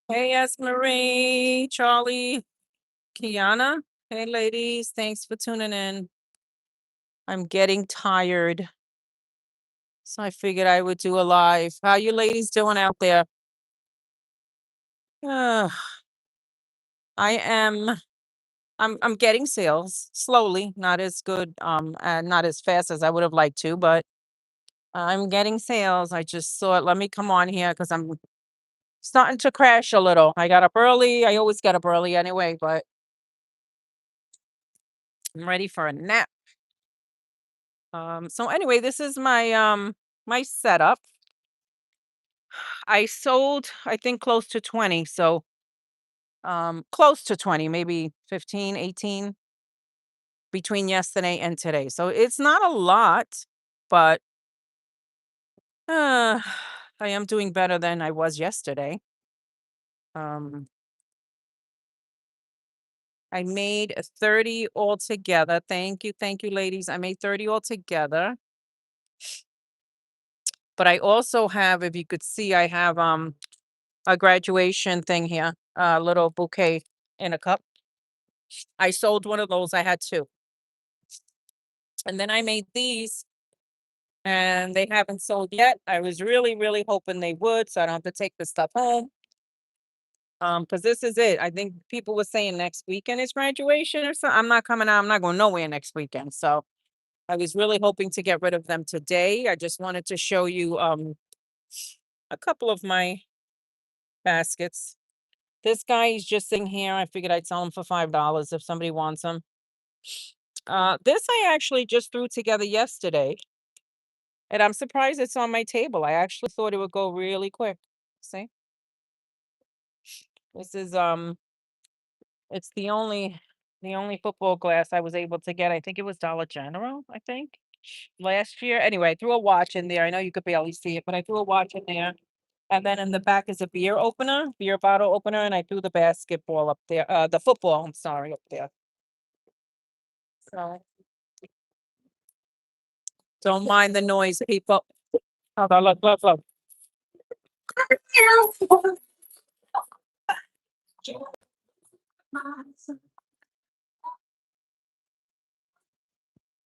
Hey, yes, Marie, Charlie, Kiana. Hey, ladies. Thanks for tuning in. I'm getting tired. So I figured I would do a live. How you ladies doing out there? Uh, I am I'm getting sales slowly, not as good, and not as fast as I would have liked to, but I'm getting sales. I just thought, let me come on here because I'm starting to crash a little. I got up early. I always get up early anyway, but I'm ready for a nap. So anyway, this is my setup. I sold, I think, close to 20. So close to 20, maybe 15, 18 between yesterday and today. So it's not a lot, but uh I am doing better than I was yesterday. Um I made a 30 altogether. Thank you, ladies. I made 30 altogether. But I also have, if you could see, I have a graduation thing here, a little bouquet in a cup. I sold one of those. I had two. And then I made these and they haven't sold yet. I was really, really hoping they would, so I don't have to take the stuff home. Because this is it. I think people were saying next weekend is graduation or something. I'm not coming out. I'm not going nowhere next weekend. So I was really hoping to get rid of them today. I just wanted to show you a couple of my baskets. This guy is just sitting here. I figured I'd sell him for $5 if somebody wants them. This I actually just threw together yesterday, and I'm surprised it's on my table. I actually thought it would go really quick. See, this is it's the only football glass I was able to get. I think it was Dollar General. I think last year. Anyway, I threw a watch in there. I know you could barely see it, but I threw a watch in there. And then in the back is a beer opener, beer bottle opener, and I threw the basketball up there. The football. I'm sorry, up there. So don't mind the noise, people. Hold on, look.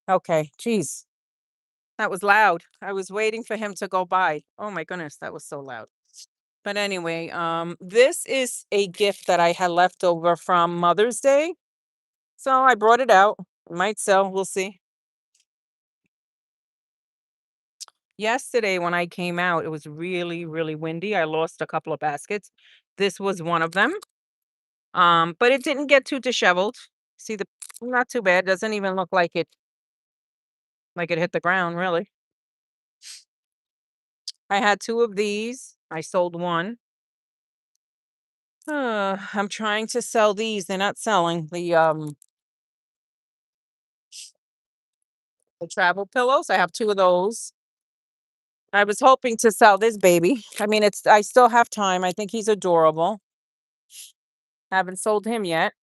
Okay, geez, that was loud. I was waiting for him to go by. Oh my goodness, that was so loud. But anyway, this is a gift that I had left over from Mother's Day. So I brought it out. It might sell, we'll see. Yesterday when I came out, it was really, really windy. I lost a couple of baskets. This was one of them. But it didn't get too disheveled. See the not too bad. Doesn't even look like it hit the ground, really. I had two of these. I sold one. I'm trying to sell these. They're not selling. The travel pillows. I have two of those. I was hoping to sell this baby. I mean, I still have time. I think he's adorable. Haven't sold him yet.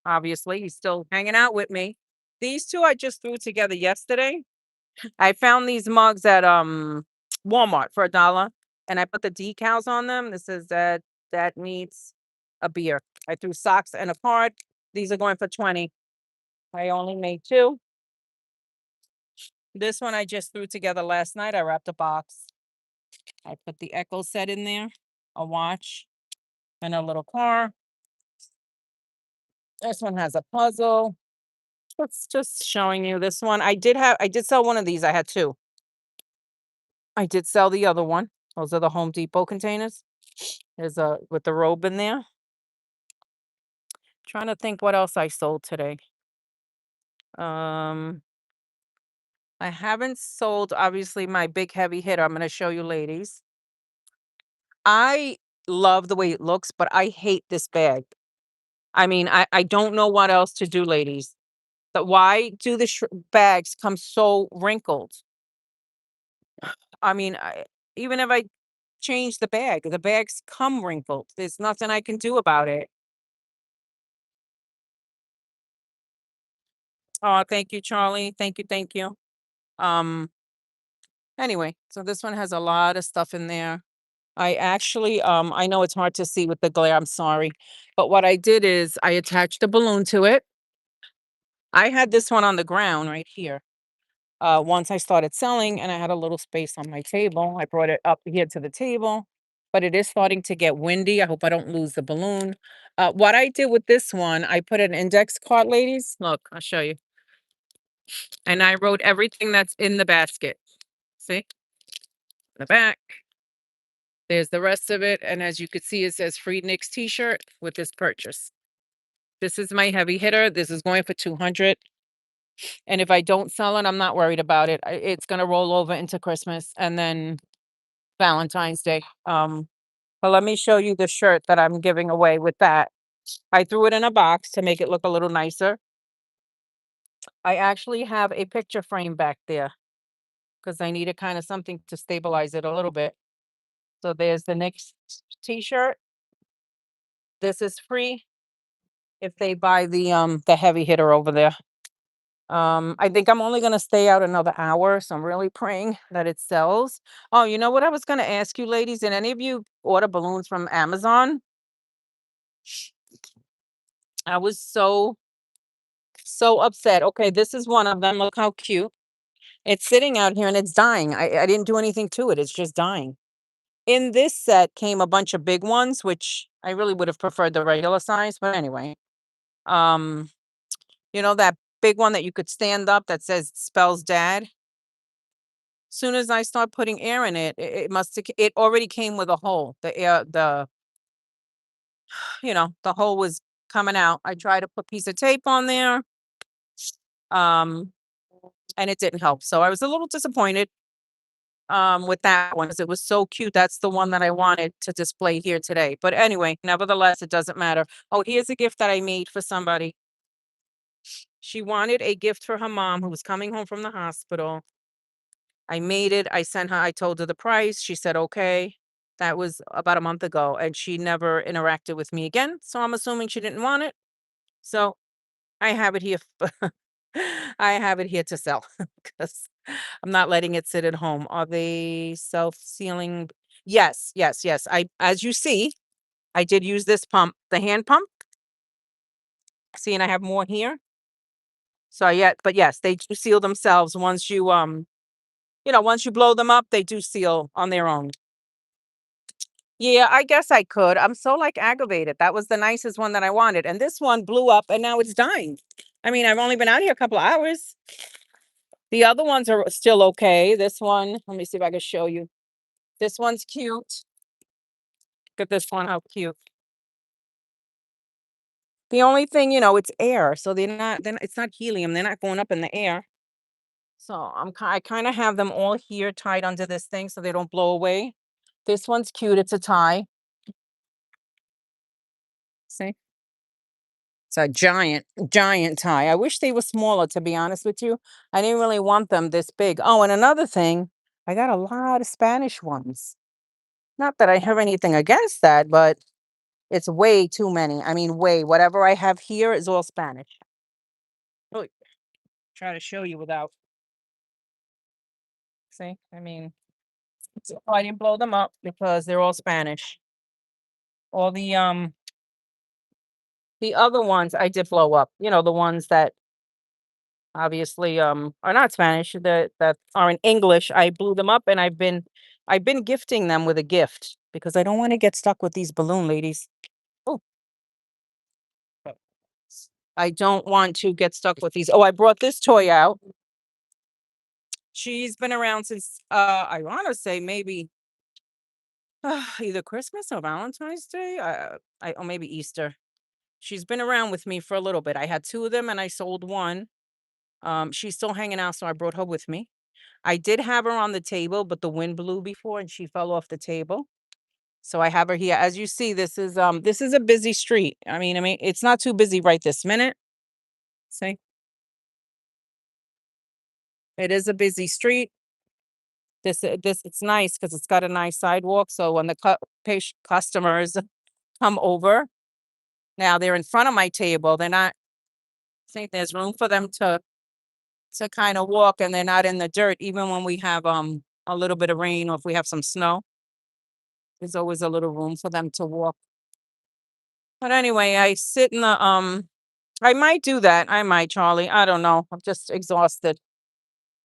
Obviously, he's still hanging out with me. These two I just threw together yesterday. I found these mugs at Walmart for $1, and I put the decals on them. This is that needs a beer. I threw socks and a card. These are going for 20. I only made two. This one I just threw together last night. I wrapped a box. I put the Echo set in there, a watch, and a little car. This one has a puzzle. It's just showing you this one. I did sell one of these. I had two. I did sell the other one. Those are the Home Depot containers. There's a with the robe in there. Trying to think what else I sold today. Um, I haven't sold obviously my big heavy hitter. I'm going to show you ladies. I love the way it looks, but I hate this bag. I mean, I don't know what else to do, ladies. But why do the bags come so wrinkled? I mean, even if I change the bag. The bag's come wrinkled. There's nothing I can do about it. Oh, thank you, Charlie. Thank you, thank you. Um, anyway, so this one has a lot of stuff in there. I actually, I know it's hard to see with the glare, I'm sorry. But what I did is I attached a balloon to it. I had this one on the ground right here. Once I started selling and I had a little space on my table, I brought it up here to the table, but it is starting to get windy. I hope I don't lose the balloon. What I did with this one, I put an index card, ladies. Look, I'll show you. And I wrote everything that's in the basket. See? The back. There's the rest of it. And as you can see, it says free Nick's t-shirt with this purchase. This is my heavy hitter. This is going for 200. And if I don't sell it, I'm not worried about it. It's going to roll over into Christmas and then Valentine's Day. But let me show you the shirt that I'm giving away with that. I threw it in a box to make it look a little nicer. I actually have a picture frame back there because I needed kind of something to stabilize it a little bit. So there's the next t-shirt. This is free if they buy the heavy hitter over there. I think I'm only gonna stay out another hour, so I'm really praying that it sells. Oh, you know what I was gonna ask you, ladies? Did any of you order balloons from Amazon? I was so upset. Okay, this is one of them. Look how cute. It's sitting out here and it's dying. I didn't do anything to it. It's just dying. In this set came a bunch of big ones, which I really would have preferred the regular size, but anyway. Um, you know that big one that you could stand up that says spells dad? Soon as I start putting air in it, it must have, it already came with a hole. The air, the hole was coming out. I tried to put piece of tape on there, um, and it didn't help. So I was a little disappointed with that one because it was so cute. That's the one that I wanted to display here today. But anyway, nevertheless, it doesn't matter. Oh, here's a gift that I made for somebody. She wanted a gift for her mom who was coming home from the hospital. I made it. I sent her, I told her the price. She said, okay. That was about a month ago, and she never interacted with me again. So I'm assuming she didn't want it. So I have it here. I have it here to sell because I'm not letting it sit at home. Are they self-sealing? Yes, yes, yes. As you see, I did use this pump, the hand pump. See, and I have more here. So yeah, but yes, they do seal themselves once once you blow them up, they do seal on their own. Yeah, I guess I could. I'm so like aggravated. That was the nicest one that I wanted. And this one blew up and now it's dying. I mean, I've only been out here a couple of hours. The other ones are still okay. This one, let me see if I can show you. This one's cute. Look at this one, how cute. The only thing, it's air. So it's not helium. They're not going up in the air. So I kind of have them all here tied under this thing so they don't blow away. This one's cute. It's a tie. See? It's a giant, giant tie. I wish they were smaller, to be honest with you. I didn't really want them this big. Oh, and another thing, I got a lot of Spanish ones. Not that I have anything against that, but it's way too many. I mean, way. Whatever I have here is all Spanish. Oh, try to show you without. See, I mean, so I didn't blow them up because they're all Spanish. All the other ones I did blow up. The ones that obviously are not Spanish that are in English. I blew them up and I've been gifting them with a gift because I don't want to get stuck with these balloon ladies. Oh, I don't want to get stuck with these. Oh, I brought this toy out. She's been around since I want to say maybe either Christmas or Valentine's Day. Or maybe Easter. She's been around with me for a little bit. I had two of them and I sold one. She's still hanging out, so I brought her with me. I did have her on the table, but the wind blew before and she fell off the table. So I have her here. As you see, this is a busy street. I mean, it's not too busy right this minute. See? It is a busy street. This it's nice because it's got a nice sidewalk. So when the customers come over, now they're in front of my table. They're not. I think there's room for them to kind of walk, and they're not in the dirt. Even when we have a little bit of rain or if we have some snow, there's always a little room for them to walk. But anyway, I sit in the I might do that. I might, Charlie. I don't know. I'm just exhausted.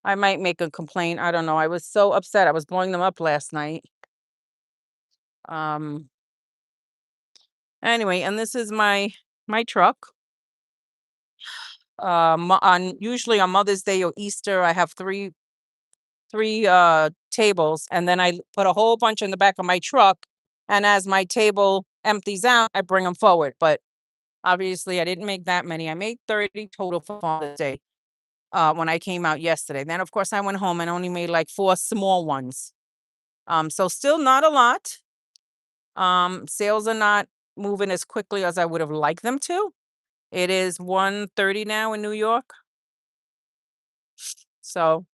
I might make a complaint. I don't know. I was so upset. I was blowing them up last night. Um anyway, and this is my truck. On usually on Mother's Day or Easter, I have three tables, and then I put a whole bunch in the back of my truck, and as my table empties out, I bring them forward. But obviously I didn't make that many. I made 30 total for Father's Day when I came out yesterday. Then of course I went home and only made like 4 small ones. So still not a lot. Sales are not moving as quickly as I would have liked them to. It is 1:30 now in New York. So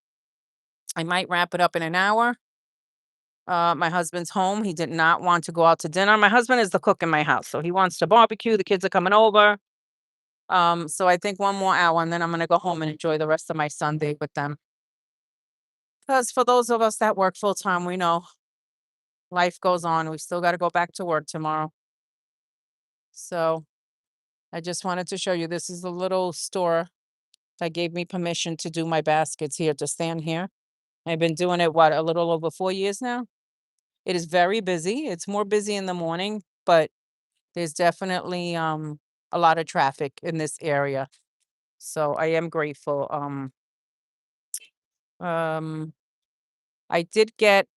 I might wrap it up in an hour. My husband's home. He did not want to go out to dinner. My husband is the cook in my house, so he wants to barbecue. The kids are coming over. So I think 1 more hour and then I'm gonna go home and enjoy the rest of my Sunday with them. Because for those of us that work full time, we know life goes on. We still got to go back to work tomorrow. So I just wanted to show you this is the little store that gave me permission to do my baskets here, to stand here. I've been doing it, what, a little over 4 years now? It is very busy. It's more busy in the morning, but there's definitely a lot of traffic in this area. So I am grateful. Um I did get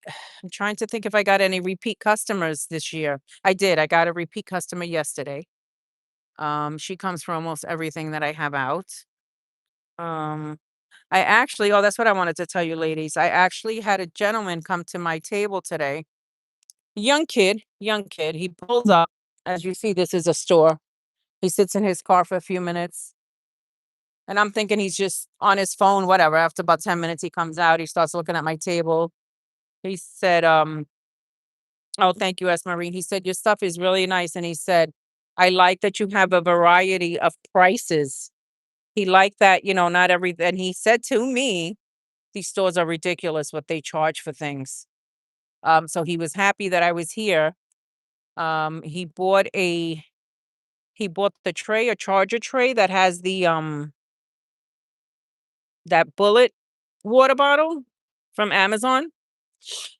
I'm trying to think if I got any repeat customers this year. I did. I got a repeat customer yesterday. She comes for almost everything that I have out. Um I actually, oh, that's what I wanted to tell you ladies. I actually had a gentleman come to my table today. Young kid, young kid. He pulls up. As you see, this is a store. He sits in his car for a few minutes. And I'm thinking he's just on his phone, whatever. After about 10 minutes, he comes out. He starts looking at my table. He said, oh, thank you, S. Marine. He said, your stuff is really nice. And he said, I like that you have a variety of prices. He liked that, not every, and he said to me, these stores are ridiculous what they charge for things. So he was happy that I was here. He bought the tray, a charger tray that has that bullet water bottle from Amazon.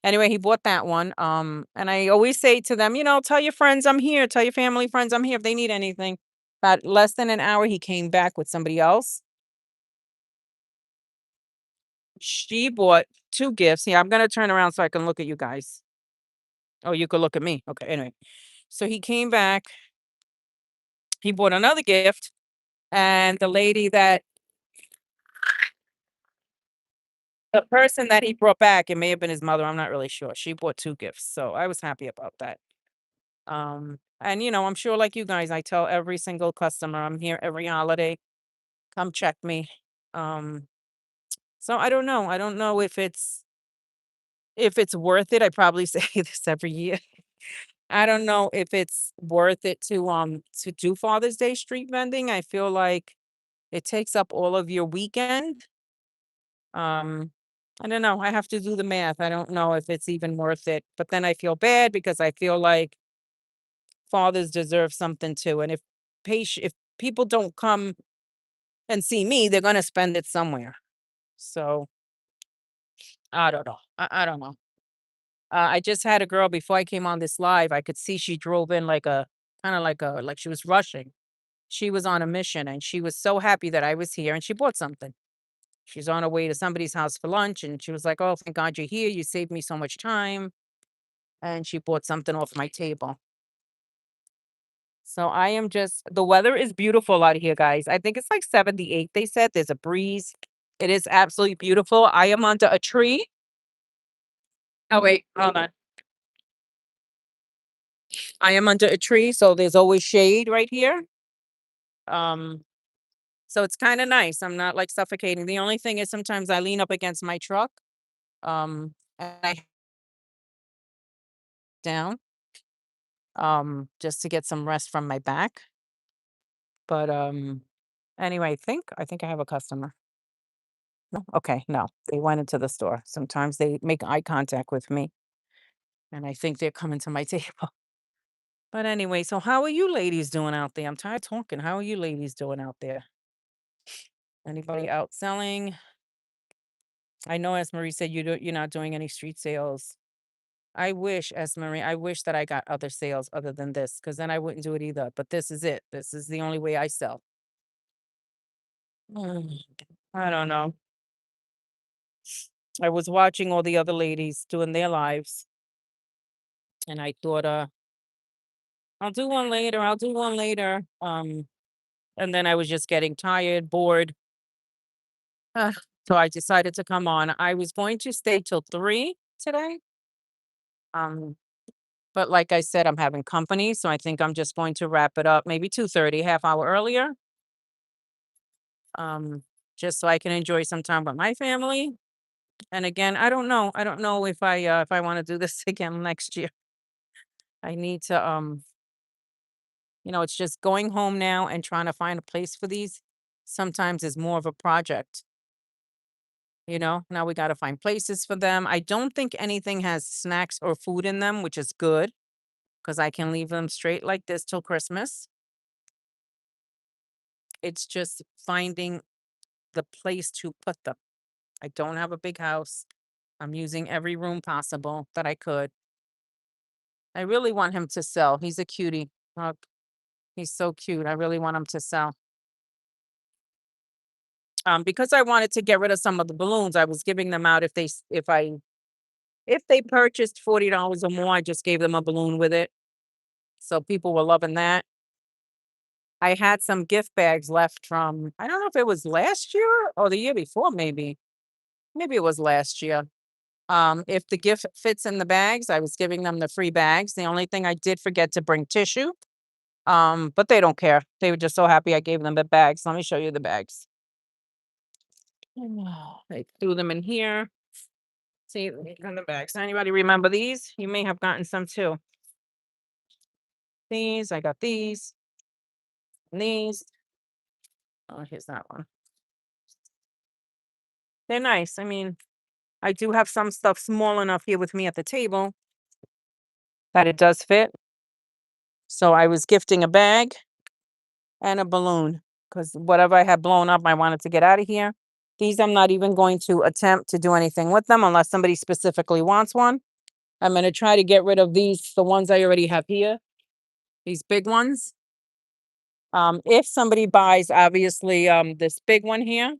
Anyway, he bought that one. And I always say to them, tell your friends I'm here. Tell your family friends I'm here if they need anything. About less than an hour, he came back with somebody else. She bought 2 gifts. Yeah, I'm gonna turn around so I can look at you guys. Oh, you could look at me. Okay, anyway. So he came back, he bought another gift, and the person that he brought back, it may have been his mother, I'm not really sure. She bought 2 gifts. So I was happy about that. And I'm sure like you guys, I tell every single customer I'm here every holiday. Come check me. Um, so I don't know. I don't know if it's worth it. I probably say this every year. I don't know if it's worth it to do Father's Day street vending. I feel like it takes up all of your weekend. Um, I don't know. I have to do the math. I don't know if it's even worth it. But then I feel bad because I feel like fathers deserve something too. And if people don't come and see me, they're gonna spend it somewhere. So I don't know. I don't know. I just had a girl before I came on this live. I could see she drove in like a kind of like she was rushing. She was on a mission and she was so happy that I was here and she bought something. She's on her way to somebody's house for lunch and she was like, oh, thank God you're here. You saved me so much time. And she bought something off my table. So I am the weather is beautiful out here, guys. I think it's like 78. They said there's a breeze. It is absolutely beautiful. I am under a tree. Oh, wait, hold on. I am under a tree, so there's always shade right here. Um, so it's kind of nice. I'm not like suffocating. The only thing is sometimes I lean up against my truck. Um, and I down just to get some rest from my back. But anyway, I think I have a customer. No, okay, no, they went into the store. Sometimes they make eye contact with me, and I think they're coming to my table. But anyway, so how are you ladies doing out there? I'm tired of talking. How are you ladies doing out there? Anybody out selling? I know, as Marie said, you're not doing any street sales. I wish, as Marie, I wish that I got other sales other than this, because then I wouldn't do it either. But this is it. This is the only way I sell. Mm, I don't know. I was watching all the other ladies doing their lives, and I thought, I'll do one later. I'll do one later. And then I was just getting tired, bored. Uh, so I decided to come on. I was going to stay till 3 today. Um, but like I said, I'm having company, so I think I'm just going to wrap it up maybe 2:30, half hour earlier. Um, just so I can enjoy some time with my family. And again, I don't know. I don't know if I want to do this again next year. I need to it's just going home now and trying to find a place for these sometimes is more of a project. Now we got to find places for them. I don't think anything has snacks or food in them, which is good because I can leave them straight like this till Christmas. It's just finding the place to put them. I don't have a big house. I'm using every room possible that I could. I really want him to sell. He's a cutie. Oh, he's so cute. I really want him to sell. Because I wanted to get rid of some of the balloons, I was giving them out if they purchased $40 or more, I just gave them a balloon with it. So people were loving that. I had some gift bags left from, I don't know if it was last year or the year before, maybe. Maybe it was last year. If the gift fits in the bags, I was giving them the free bags. The only thing I did forget to bring tissue. But they don't care. They were just so happy I gave them the bags. Let me show you the bags. I threw them in here. See, in the bags. Anybody remember these? You may have gotten some too. These, I got these, and these. Oh, here's that one. They're nice. I mean, I do have some stuff small enough here with me at the table that it does fit. So I was gifting a bag and a balloon because whatever I had blown up, I wanted to get out of here. These I'm not even going to attempt to do anything with them unless somebody specifically wants one. I'm going to try to get rid of these, the ones I already have here, these big ones. If somebody buys, obviously, this big one here,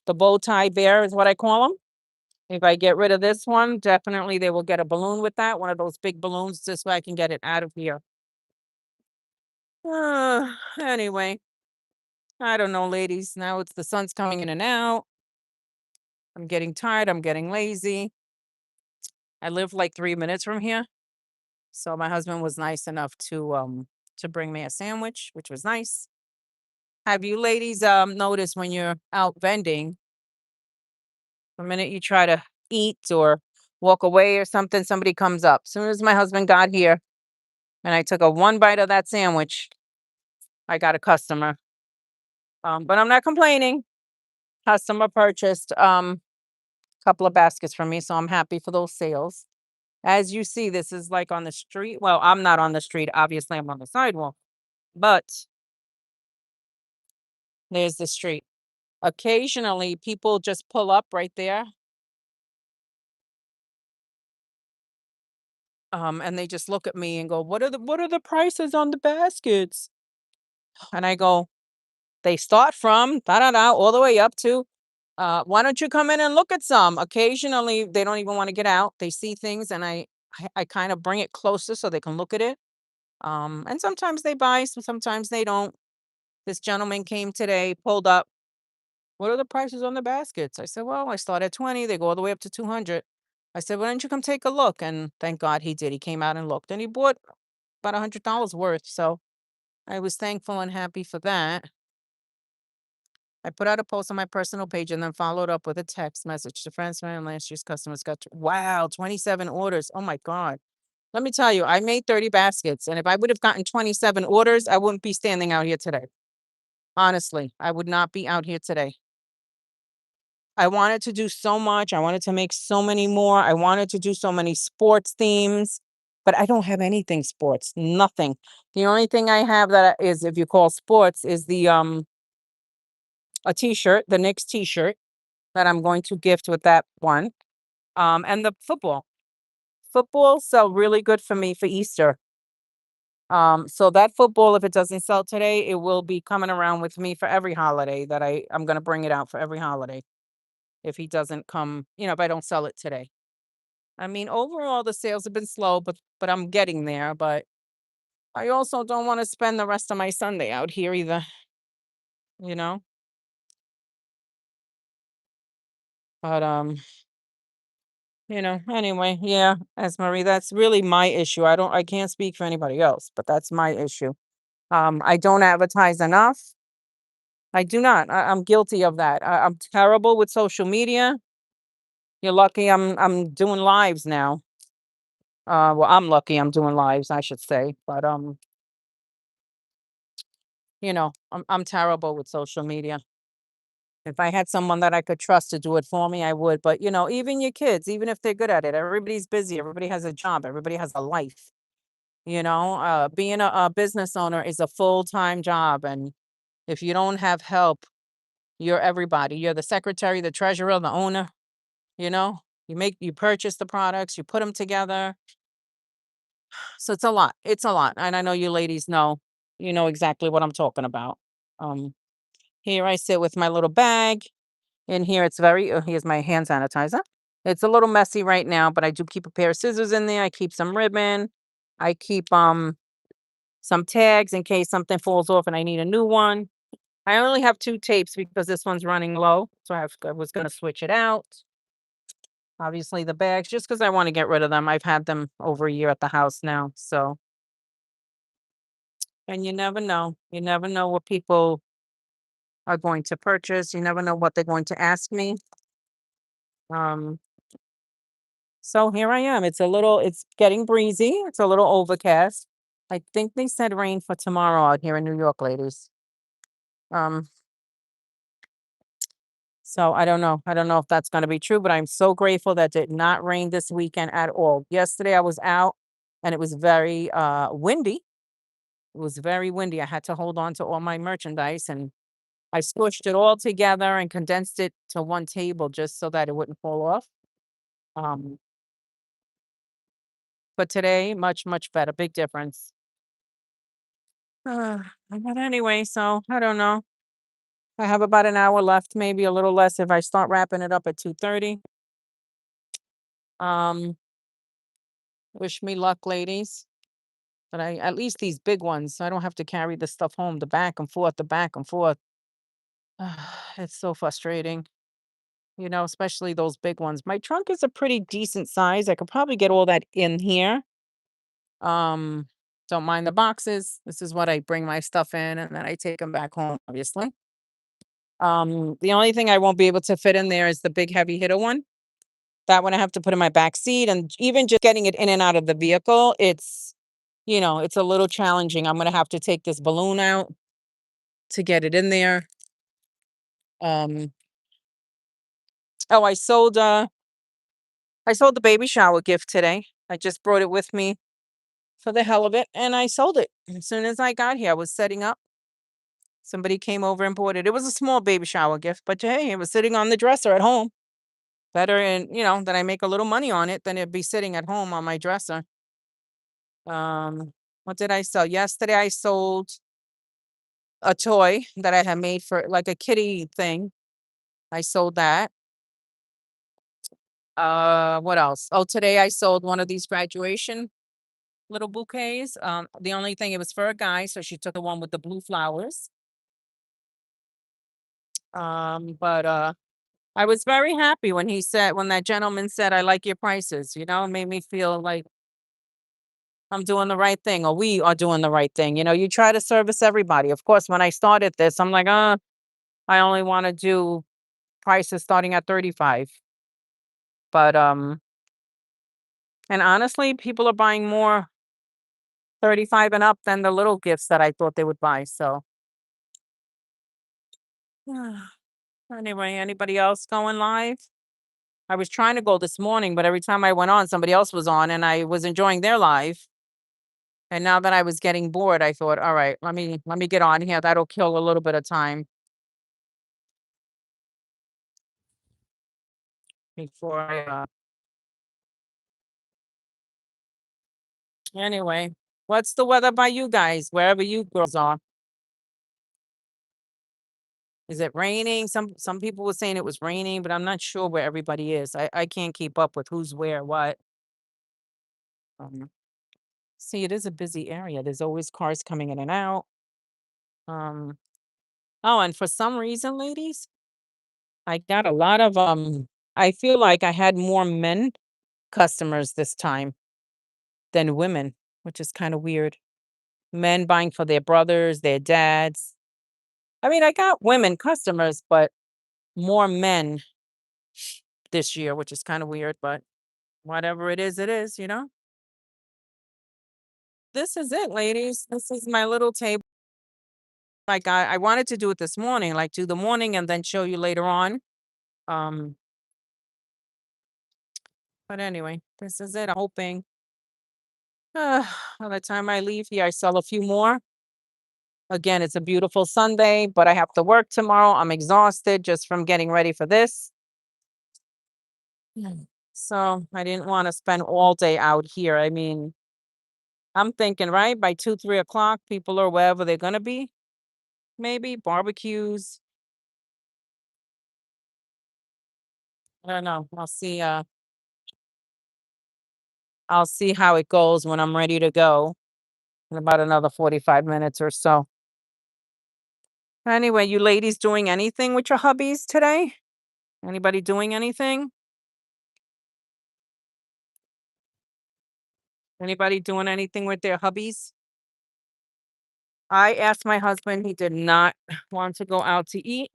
the bow tie bear is what I call them. If I get rid of this one, definitely they will get a balloon with that, one of those big balloons, this way I can get it out of here. Anyway, I don't know, ladies. Now it's the sun's coming in and out. I'm getting tired. I'm getting lazy. I live like 3 minutes from here. So my husband was nice enough to bring me a sandwich, which was nice. Have you ladies noticed when you're out vending, the minute you try to eat or walk away or something, somebody comes up. As soon as my husband got here and I took a one bite of that sandwich, I got a customer. But I'm not complaining. Customer purchased a couple of baskets from me, so I'm happy for those sales. As you see, this is like on the street. Well, I'm not on the street. Obviously, I'm on the sidewalk, but there's the street. Occasionally, people just pull up right there, and they just look at me and go, "What are the prices on the baskets?" And I go, "They start from da da da all the way up to, why don't you come in and look at some?" Occasionally, they don't even want to get out. They see things, and I kind of bring it closer so they can look at it. And sometimes they buy, sometimes they don't. This gentleman came today, pulled up. What are the prices on the baskets? I said, well, I start at 20, they go all the way up to 200. I said, why don't you come take a look? And thank God he did. He came out and looked and he bought about $100 worth. So I was thankful and happy for that. I put out a post on my personal page and then followed up with a text message to friends and last year's customers wow, 27 orders. Oh my God. Let me tell you, I made 30 baskets. And if I would have gotten 27 orders, I wouldn't be standing out here today. Honestly, I would not be out here today. I wanted to do so much. I wanted to make so many more. I wanted to do so many sports themes, but I don't have anything sports, nothing. The only thing I have that is, if you call sports, is a t-shirt, the Knicks t-shirt that I'm going to gift with that one. And the football. Football sell really good for me for Easter. So that football, if it doesn't sell today, it will be coming around with me for every holiday that I'm gonna bring it out for every holiday. If he doesn't come, if I don't sell it today. I mean, overall the sales have been slow, but I'm getting there. But I also don't want to spend the rest of my Sunday out here either, you know? But anyway, yeah, as Marie, that's really my issue. I can't speak for anybody else, but that's my issue. I don't advertise enough. I do not. I'm guilty of that. I'm terrible with social media. You're lucky I'm doing lives now. Well, I'm lucky I'm doing lives, I should say. But I'm terrible with social media. If I had someone that I could trust to do it for me, I would. But even your kids, even if they're good at it, everybody's busy. Everybody has a job. Everybody has a life. Being a business owner is a full-time job, and if you don't have help, you're everybody. You're the secretary, the treasurer, the owner. You know, you purchase the products, you put them together. So it's a lot. It's a lot. And I know you ladies know, you know exactly what I'm talking about. Um, Here I sit with my little bag. In here, here's my hand sanitizer. It's a little messy right now, but I do keep a pair of scissors in there. I keep some ribbon. I keep some tags in case something falls off and I need a new one. I only have 2 tapes because this one's running low, so I was gonna switch it out. Obviously, the bags, just because I want to get rid of them. I've had them over a year at the house now, so. And you never know. You never know what people are going to purchase. You never know what they're going to ask me. Um, so here I am. It's getting breezy. It's a little overcast. I think they said rain for tomorrow out here in New York, ladies. Um, so I don't know. I don't know if that's going to be true, but I'm so grateful that it did not rain this weekend at all. Yesterday I was out and it was very windy. It was very windy. I had to hold on to all my merchandise, and I squished it all together and condensed it to one table just so that it wouldn't fall off. Um, but today, much, much better. Big difference. But anyway, so I don't know. I have about an hour left, maybe a little less if I start wrapping it up at 2:30. Um, Wish me luck, ladies. But at least these big ones, so I don't have to carry the stuff home, the back and forth, the back and forth. It's so frustrating. Especially those big ones. My trunk is a pretty decent size. I could probably get all that in here. Um, don't mind the boxes. This is what I bring my stuff in and then I take them back home, obviously. The only thing I won't be able to fit in there is the big heavy hitter one. That one I have to put in my back seat, and even just getting it in and out of the vehicle, it's a little challenging. I'm gonna have to take this balloon out to get it in there. Um, oh, I sold the baby shower gift today. I just brought it with me for the hell of it, and I sold it. As soon as I got here, I was setting up. Somebody came over and bought it. It was a small baby shower gift, but hey, it was sitting on the dresser at home. Better, and that I make a little money on it than it'd be sitting at home on my dresser. What did I sell? Yesterday I sold a toy that I had made for like a kitty thing. I sold that. What else? Oh, today I sold one of these graduation little bouquets. The only thing, it was for a guy, so she took the one with the blue flowers. But I was very happy when that gentleman said, "I like your prices." It made me feel like I'm doing the right thing, or we are doing the right thing. You try to service everybody. Of course, when I started this, I'm like, I only want to do prices starting at 35. But and honestly, people are buying more 35 and up than the little gifts that I thought they would buy. So anyway, anybody else going live? I was trying to go this morning, but every time I went on, somebody else was on and I was enjoying their live. And now that I was getting bored, I thought, all right, let me get on here. That'll kill a little bit of time before I anyway. What's the weather by you guys, wherever you girls are? Is it raining? Some people were saying it was raining, but I'm not sure where everybody is. I can't keep up with who's where, what. Um, see, it is a busy area. There's always cars coming in and out. Um, oh, and for some reason, ladies, I got a lot of I feel like I had more men customers this time than women, which is kind of weird. Men buying for their brothers, their dads. I mean, I got women customers, but more men this year, which is kind of weird, but whatever it is, you know? This is it, ladies. This is my little table. Like I wanted to do it this morning, like do the morning and then show you later on. Um, but anyway, this is it. I'm hoping by the time I leave here, I sell a few more. Again, it's a beautiful Sunday, but I have to work tomorrow. I'm exhausted just from getting ready for this. So I didn't want to spend all day out here. I mean, I'm thinking, right, by 2, 3 o'clock, people are wherever they're gonna be. Maybe barbecues. I don't know. I'll see how it goes when I'm ready to go in about another 45 minutes or so. Anyway, you ladies doing anything with your hubbies today? Anybody doing anything? Anybody doing anything with their hubbies? I asked my husband, he did not want to go out to eat.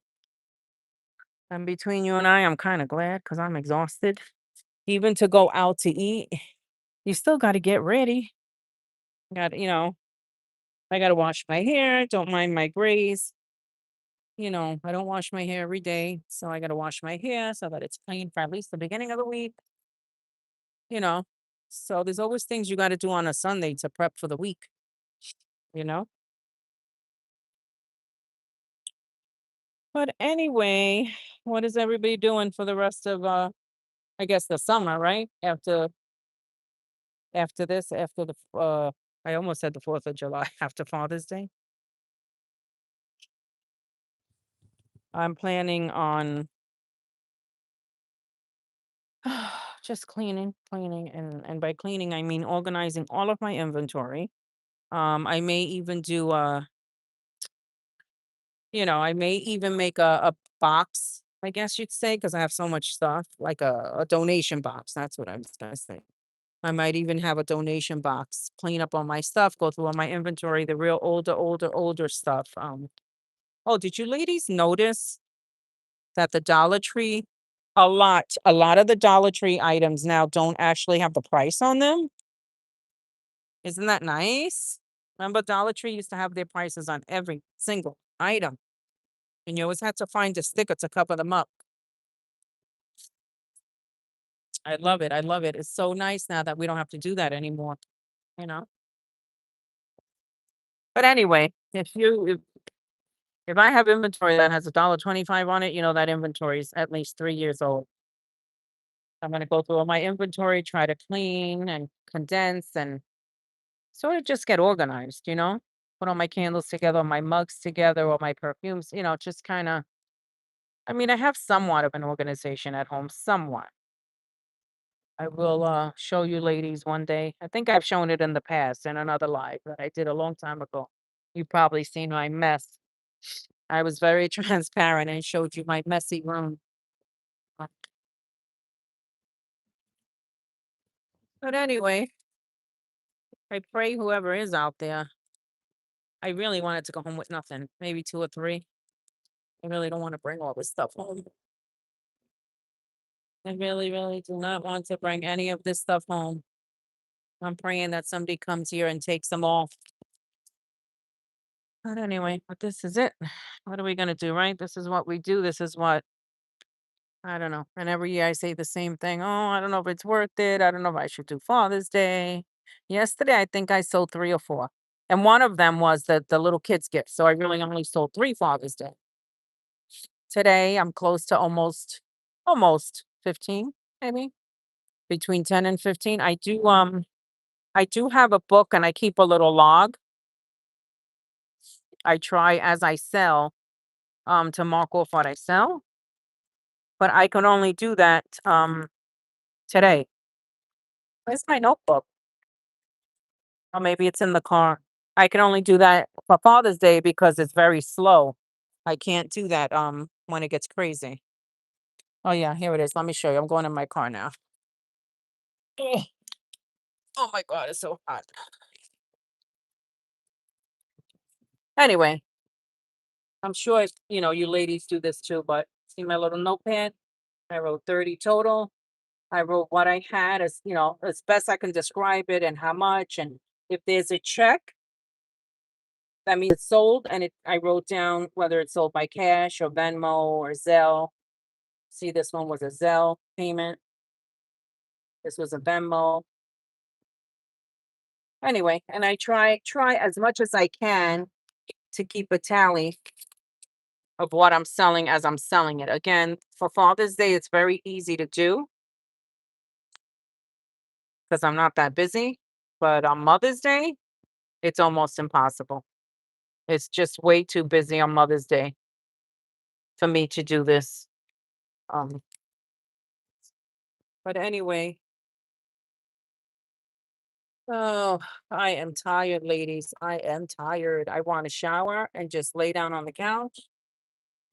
And between you and I'm kind of glad because I'm exhausted. Even to go out to eat, you still got to get ready. Got, I got to wash my hair. Don't mind my grays. I don't wash my hair every day. So I got to wash my hair so that it's clean for at least the beginning of the week, you know. So there's always things you got to do on a Sunday to prep for the week, you know. But anyway, what is everybody doing for the rest of I guess the summer, right? After this, after the I almost said the 4th of July, after Father's Day. I'm planning on just cleaning, and by cleaning I mean organizing all of my inventory. I may even do I may even make a box, I guess you'd say, because I have so much stuff, like a donation box. That's what I was gonna say. I might even have a donation box, clean up all my stuff, go through all my inventory, the real older stuff. Oh, did you ladies notice that the Dollar Tree, a lot of the Dollar Tree items now don't actually have the price on them? Isn't that nice? Remember Dollar Tree used to have their prices on every single item, and you always had to find a sticker to cover them up. I love it. I love it. It's so nice now that we don't have to do that anymore, you know? But anyway, if I have inventory that has $1.25 on it, that inventory is at least 3 years old. I'm gonna go through all my inventory, try to clean and condense and sort of just get organized, put all my candles together, my mugs together, all my perfumes, just kind of. I mean, I have somewhat of an organization at home, somewhat. I will show you ladies one day. I think I've shown it in the past in another live that I did a long time ago. You've probably seen my mess. I was very transparent and showed you my messy room. Uh, But anyway, I pray whoever is out there. I really wanted to go home with nothing, maybe two or three. I really don't want to bring all this stuff home. I really, really do not want to bring any of this stuff home. I'm praying that somebody comes here and takes them all. But anyway, but this is it. What are we gonna do, right? This is what we do. This is what I don't know. And every year I say the same thing. Oh, I don't know if it's worth it. I don't know if I should do Father's Day. Yesterday, I think I sold three or four. And one of them was the little kids' gift. So I really only sold three Father's Day. Today, I'm close to almost 15, maybe between 10 and 15. I do have a book and I keep a little log. I try as I sell to mark off what I sell, but I can only do that today. Where's my notebook? Or maybe it's in the car. I can only do that for Father's Day because it's very slow. I can't do that when it gets crazy. Oh yeah, here it is. Let me show you. I'm going in my car now. Ugh. Oh my god, it's so hot. Anyway, I'm sure you ladies do this too, but see my little notepad? I wrote 30 total. I wrote what I had as best I can describe it and how much. And if there's a check, that means it's sold. And I wrote down whether it's sold by cash or Venmo or Zelle. See, this one was a Zelle payment. This was a Venmo. Anyway, and I try as much as I can to keep a tally of what I'm selling as I'm selling it. Again, for Father's Day, it's very easy to do because I'm not that busy. But on Mother's Day, it's almost impossible. It's just way too busy on Mother's Day for me to do this. Um, but anyway, oh, I am tired, ladies. I am tired. I want to shower and just lay down on the couch.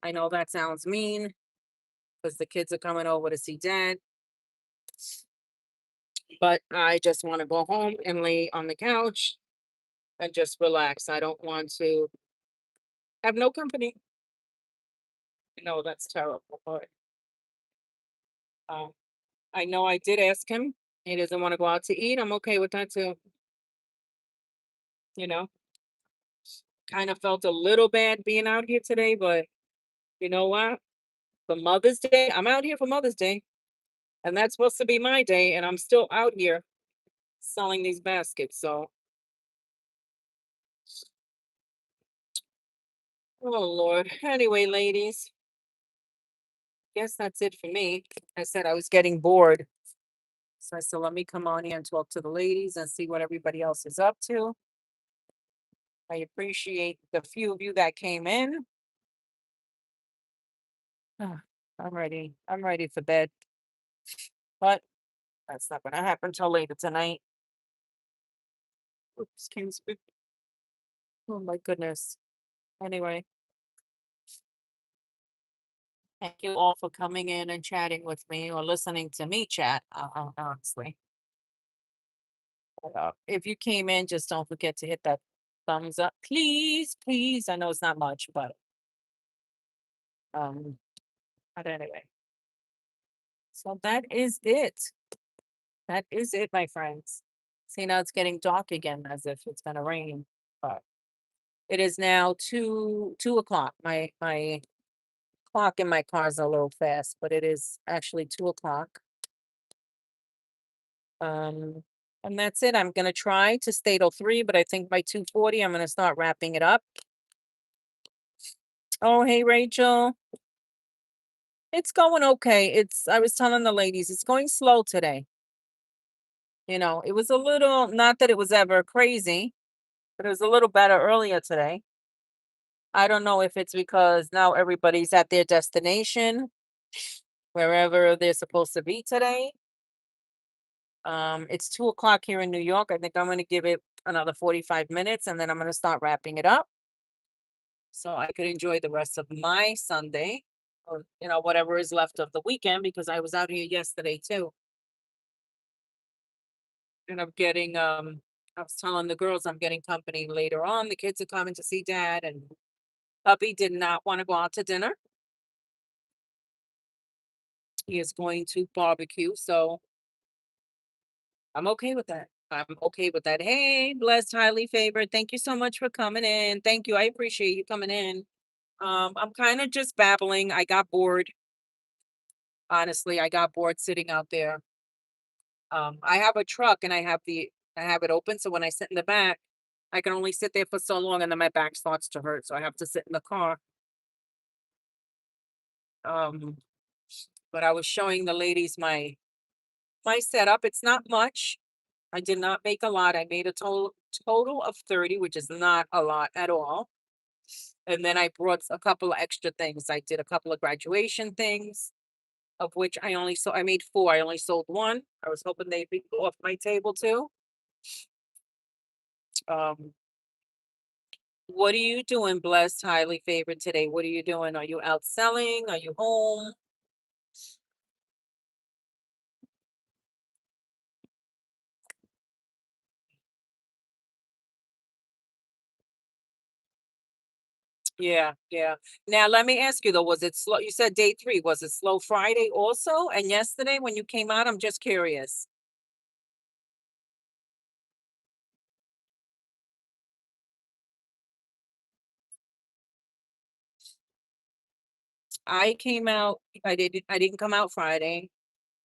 I know that sounds mean because the kids are coming over to see dad, but I just want to go home and lay on the couch and just relax. I don't want to have no company. No, that's terrible. But um, I know I did ask him. He doesn't want to go out to eat. I'm okay with that too. You know, kind of felt a little bad being out here today, but you know what? For Mother's Day, I'm out here for Mother's Day, and that's supposed to be my day, and I'm still out here selling these baskets. So, oh Lord. Anyway, ladies, guess that's it for me. I said I was getting bored. So I said, let me come on here and talk to the ladies and see what everybody else is up to. I appreciate the few of you that came in. Ah, I'm ready. I'm ready for bed. But that's not gonna happen till later tonight. Oops, excuse me. Oh my goodness. Anyway, thank you all for coming in and chatting with me or listening to me chat, honestly. If you came in, just don't forget to hit that thumbs up. Please, please. I know it's not much, um, but anyway. So that is it. That is it, my friends. See, now it's getting dark again as if it's gonna rain. But it is now two o'clock. My clock in my car is a little fast, but it is actually 2 o'clock. Um, and that's it. I'm gonna try to stay till 3, but I think by 2:40 I'm gonna start wrapping it up. Oh, hey Rachel. It's going okay. I was telling the ladies, it's going slow today. It was a little, not that it was ever crazy, but it was a little better earlier today. I don't know if it's because now everybody's at their destination, wherever they're supposed to be today. It's 2 o'clock here in New York. I think I'm gonna give it another 45 minutes and then I'm gonna start wrapping it up so I could enjoy the rest of my Sunday or whatever is left of the weekend because I was out here yesterday too. And I was telling the girls I'm getting company later on. The kids are coming to see dad and Hubby did not want to go out to dinner. He is going to barbecue, so I'm okay with that. I'm okay with that. Hey, blessed, highly favored. Thank you so much for coming in. Thank you. I appreciate you coming in. I'm kind of just babbling. I got bored. Honestly, I got bored sitting out there. I have a truck and I have it open, so when I sit in the back, I can only sit there for so long and then my back starts to hurt. So I have to sit in the car. Um, but I was showing the ladies my setup. It's not much. I did not make a lot. I made a total of 30, which is not a lot at all. And then I brought a couple of extra things. I did a couple of graduation things, of which I made four. I only sold one. I was hoping they'd be off my table too. Um, what are you doing, blessed, highly favored today? What are you doing? Are you out selling? Are you home? Yeah, yeah. Now let me ask you though, was it slow? You said day three. Was it slow Friday also? And yesterday when you came out, I'm just curious. I didn't come out Friday.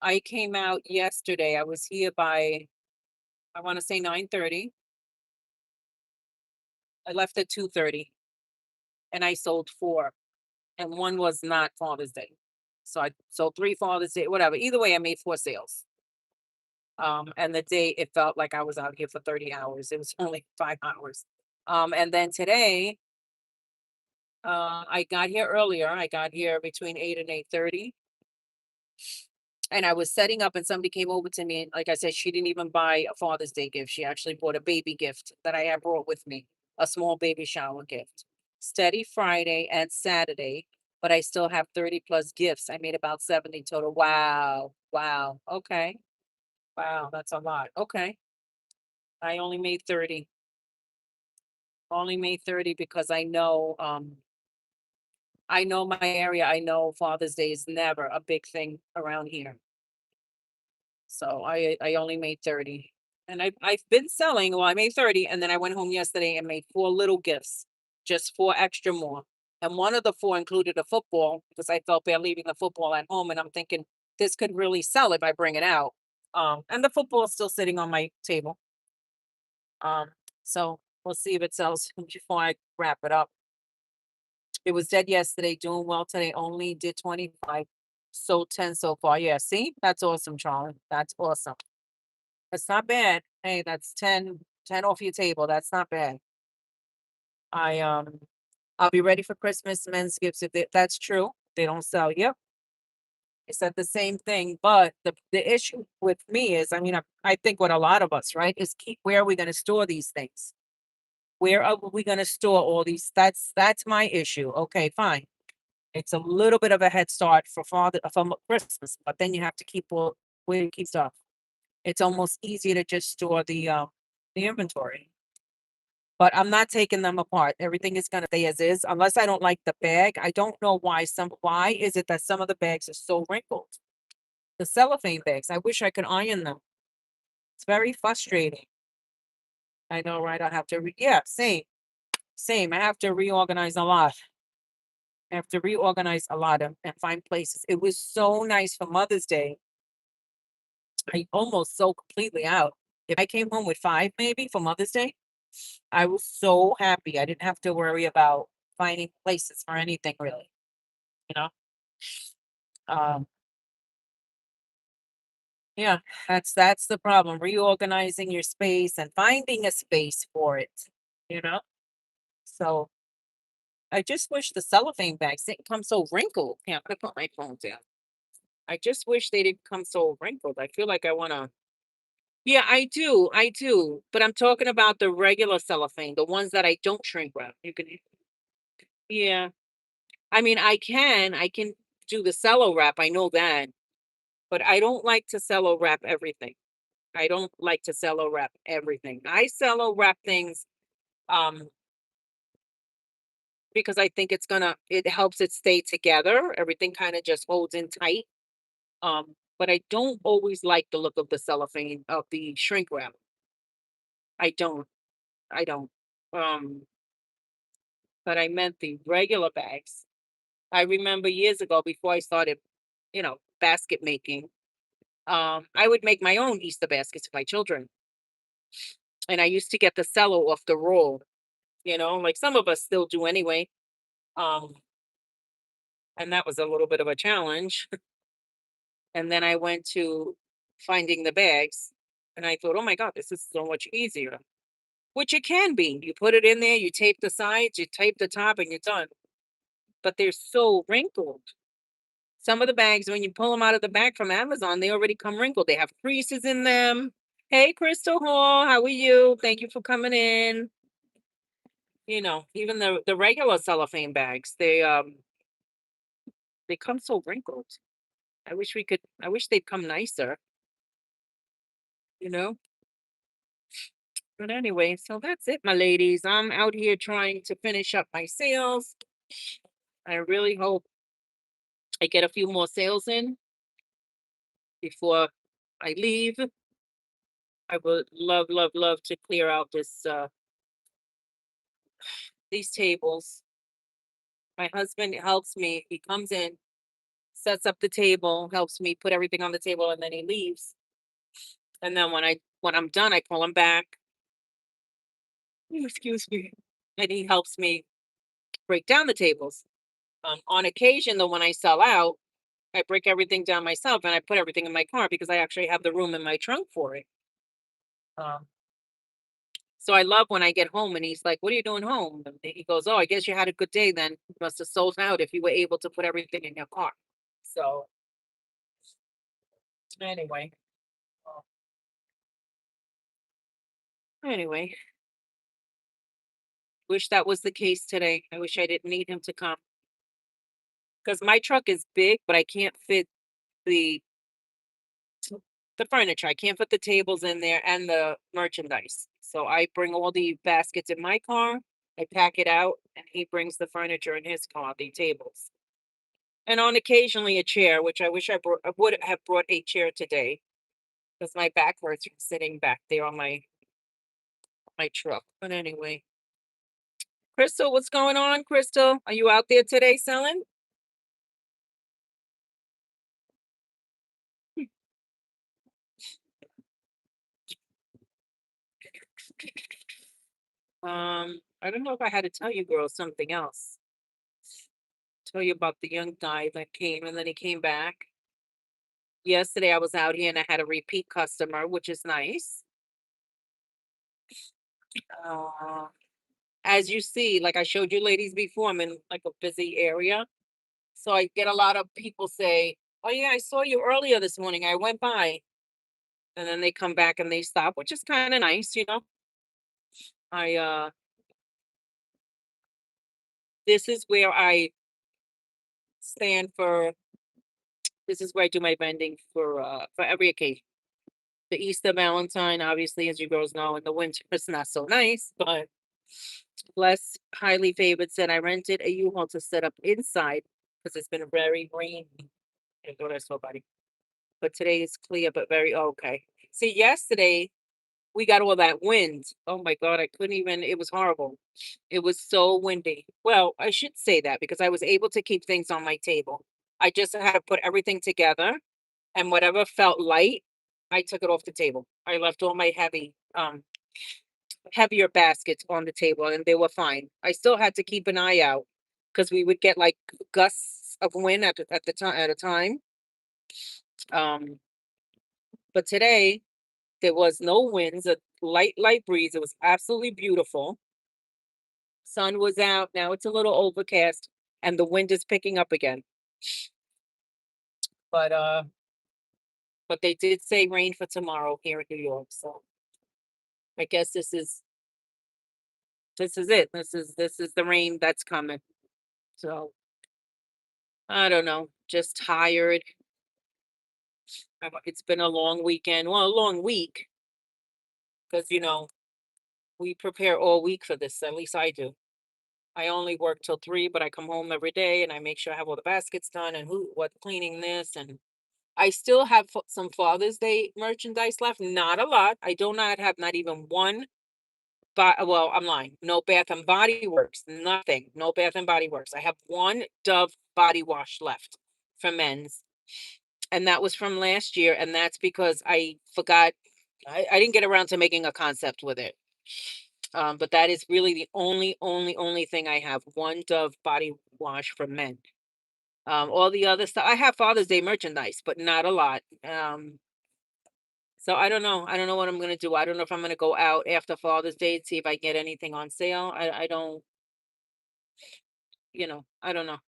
I came out yesterday. I was here by I want to say 9:30. I left at 2:30 and I sold four. And one was not Father's Day. So I sold three Father's Day, whatever. Either way, I made four sales. And the day it felt like I was out here for 30 hours. It was only 5 hours. And then today, I got here earlier. I got here between 8 and 8:30. And I was setting up and somebody came over to me. And like I said, she didn't even buy a Father's Day gift. She actually bought a baby gift that I had brought with me, a small baby shower gift. Steady Friday and Saturday, but I still have 30 plus gifts. I made about 70 total. Wow. Wow. Okay. Wow. That's a lot. Okay. I only made 30. Only made 30 because I know my area. I know Father's Day is never a big thing around here. So I only made 30. And I've been selling, well, I made 30 and then I went home yesterday and made four little gifts, just four extra more. And one of the four included a football because I felt bad leaving the football at home and I'm thinking this could really sell if I bring it out. And the football is still sitting on my table. So we'll see if it sells before I wrap it up. It was dead yesterday, doing well today, only did 25, sold 10 so far. Yeah, see? That's awesome, Charlie. That's awesome. That's not bad. Hey, that's 10 off your table. That's not bad. I I'll be ready for Christmas men's gifts if that's true. They don't sell. Yep. I said the same thing. But the issue with me is, I mean, I think what a lot of us, right, is keep where are we going to store these things? Where are we going to store all these? That's my issue. Okay, fine. It's a little bit of a head start for Christmas, but then you have to keep all where you keep stuff. It's almost easier to just store the inventory. But I'm not taking them apart. Everything is gonna stay as is unless I don't like the bag. I don't know why is it that some of the bags are so wrinkled? The cellophane bags, I wish I could iron them. It's very frustrating. I know, right? I have to yeah, same. Same. I have to reorganize a lot. I have to reorganize a lot and find places. It was so nice for Mother's Day. I almost sold completely out. If I came home with 5 maybe for Mother's Day, I was so happy. I didn't have to worry about finding places for anything really, you know? Um, yeah, that's the problem. Reorganizing your space and finding a space for it, you know? So I just wish the cellophane bags didn't come so wrinkled. Yeah, I put my phone down. I just wish they didn't come so wrinkled. I feel like I wanna yeah, I do. But I'm talking about the regular cellophane, the ones that I don't shrink wrap. You can yeah. I mean, I can do the cello wrap. I know that. But I don't like to cello wrap everything. I don't like to cello wrap everything. I cello wrap things um because I think it helps it stay together. Everything kind of just holds in tight. But I don't always like the look of the cellophane of the shrink wrap. I don't. I don't. Um, but I meant the regular bags. I remember years ago before I started, basket making, I would make my own Easter baskets for my children. And I used to get the cello off the roll, like some of us still do anyway. Um, and that was a little bit of a challenge. And then I went to finding the bags and I thought, oh my God, this is so much easier, which it can be. You put it in there, you tape the sides, you tape the top, and you're done. But they're so wrinkled. Some of the bags, when you pull them out of the bag from Amazon, they already come wrinkled. They have creases in them. Hey, Crystal Hall, how are you? Thank you for coming in. Even the regular cellophane bags, they come so wrinkled. I wish they'd come nicer, you know? But anyway, so that's it, my ladies. I'm out here trying to finish up my sales. I really hope I get a few more sales in before I leave. I would love, love, love to clear out these tables. My husband helps me. He comes in, sets up the table, helps me put everything on the table, and then he leaves. And then when I'm done, I call him back. Excuse me. And he helps me break down the tables. On occasion, though, when I sell out, I break everything down myself and I put everything in my car because I actually have the room in my trunk for it. Um, so I love when I get home and he's like, "What are you doing home?" And he goes, "Oh, I guess you had a good day then. You must have sold out if you were able to put everything in your car." So anyway, uh, anyway, wish that was the case today. I wish I didn't need him to come because my truck is big, but I can't fit the the furniture. I can't put the tables in there and the merchandise. So I bring all the baskets in my car, I pack it out, and he brings the furniture in his car, the tables. And on occasionally a chair, which I would have brought a chair today because my back hurts from sitting back there on my truck. But anyway, Crystal, what's going on, Crystal? Are you out there today selling? I don't know if I had to tell you girls something else. Tell you about the young guy that came and then he came back. Yesterday I was out here and I had a repeat customer, which is nice. Uh, as you see, like I showed you ladies before, I'm in like a busy area. So I get a lot of people say, "Oh yeah, I saw you earlier this morning. I went by." And then they come back and they stop, which is kind of nice. I This is where I stand for this is where I do my vending for every occasion. The Easter Valentine, obviously, as you girls know, in the winter it's not so nice, but Bless highly favored said I rented a U-Haul to set up inside because it's been very rainy. I thought I saw buddy. But today is clear, but very okay. See, yesterday we got all that wind. Oh my God, I couldn't even, it was horrible. It was so windy. Well, I should say that because I was able to keep things on my table. I just had to put everything together and whatever felt light, I took it off the table. I left all my heavier baskets on the table and they were fine. I still had to keep an eye out because we would get like gusts of wind at the time at a time. Um, but today there was no winds, a light breeze. It was absolutely beautiful. Sun was out. Now it's a little overcast and the wind is picking up again. But they did say rain for tomorrow here in New York. So I guess this is it. This is the rain that's coming. So I don't know. Just tired. It's been a long weekend. Well, a long week because we prepare all week for this. At least I do. I only work till 3, but I come home every day and I make sure I have all the baskets done and who what cleaning this, and I still have some Father's Day merchandise left. Not a lot. I do not have not even one. But well, I'm lying. No Bath and Body Works. Nothing. No Bath and Body Works. I have one Dove body wash left for men's, and that was from last year. And that's because I forgot. I didn't get around to making a concept with it. But that is really the only thing I have. One Dove body wash for men. All the other stuff I have Father's Day merchandise, but not a lot. So I don't know. I don't know what I'm gonna do. I don't know if I'm gonna go out after Father's Day and see if I get anything on sale. I don't, I don't know.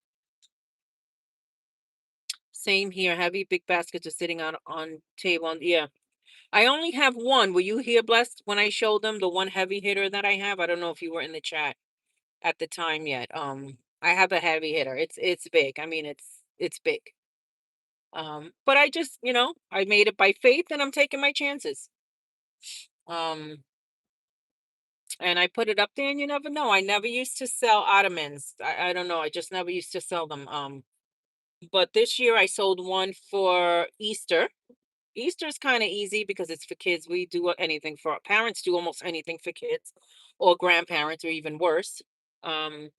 Same here. Heavy big baskets are sitting on table. Yeah. I only have one. Were you here, blessed, when I showed them the one heavy hitter that I have? I don't know if you were in the chat at the time yet. I have a heavy hitter. It's big. I mean it's big. But I just, I made it by faith and I'm taking my chances. Um and I put it up there and you never know. I never used to sell ottomans. I don't know. I just never used to sell them. But this year I sold one for Easter. Easter's kind of easy because it's for kids. We do anything for our parents, do almost anything for kids or grandparents or even worse. Um,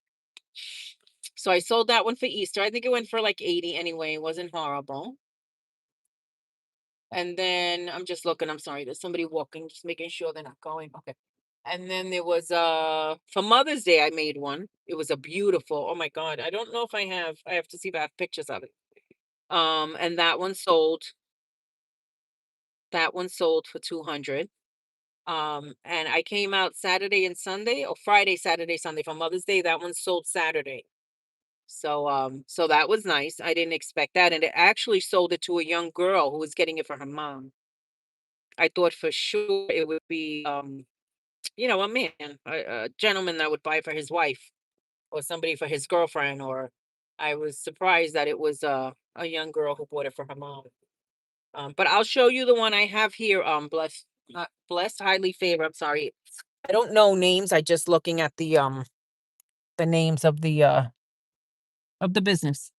so I sold that one for Easter. I think it went for like 80 anyway. It wasn't horrible. And then I'm just looking, I'm sorry, there's somebody walking, just making sure they're not going. Okay. And then there was for Mother's Day I made one. It was a beautiful, oh my God. I don't know if I have to see if I have pictures of it. And that one sold. That one sold for 200. And I came out Saturday and Sunday, or Friday, Saturday, Sunday for Mother's Day. That one sold Saturday. So that was nice. I didn't expect that. And it actually sold it to a young girl who was getting it for her mom. I thought for sure it would be a man, a gentleman that would buy for his wife or somebody for his girlfriend, or I was surprised that it was a young girl who bought it for her mom. But I'll show you the one I have here. Blessed, highly favored. I'm sorry, I don't know names. I just looking at the names of the business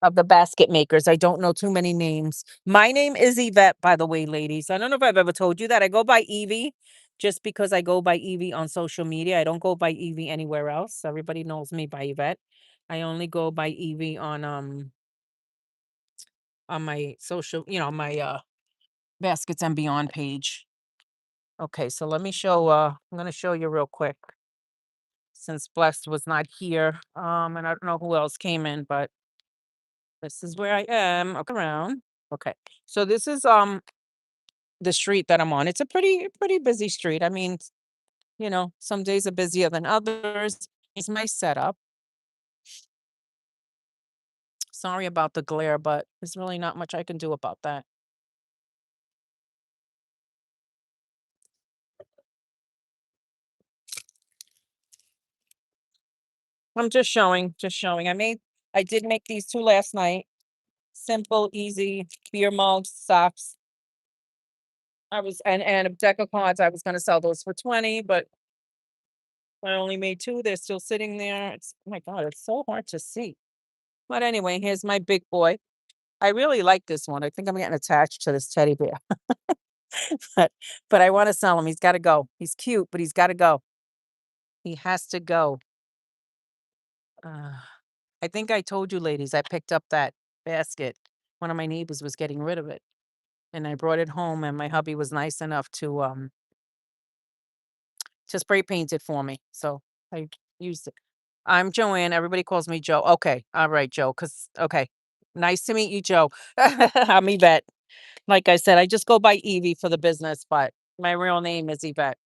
of the basket makers. I don't know too many names. My name is Yvette, by the way, ladies. I don't know if I've ever told you that. I go by Evie just because I go by Evie on social media. I don't go by Evie anywhere else. Everybody knows me by Yvette. I only go by Evie on my social, my Baskets and Beyond page. Okay, so let me show I'm gonna show you real quick since Blessed was not here. And I don't know who else came in, but this is where I am. Okay, around. Okay. So this is the street that I'm on. It's a pretty busy street. I mean, some days are busier than others. It's my setup. Sorry about the glare, but there's really not much I can do about that. I'm just showing. I did make these two last night. Simple, easy beer mugs, socks. And a deck of cards. I was gonna sell those for 20, but I only made two. They're still sitting there. Oh my God, it's so hard to see. But anyway, here's my big boy. I really like this one. I think I'm getting attached to this teddy bear. but but I want to sell him. He's got to go. He's cute, but he's got to go. He has to go. Uh, I think I told you, ladies, I picked up that basket. One of my neighbors was getting rid of it, and I brought it home. And my hubby was nice enough to spray paint it for me. So I used it. I'm Joanne. Everybody calls me Joe. Okay, all right, Joe. Okay, nice to meet you, Joe. I'm Yvette. Like I said, I just go by Evie for the business, but my real name is Yvette.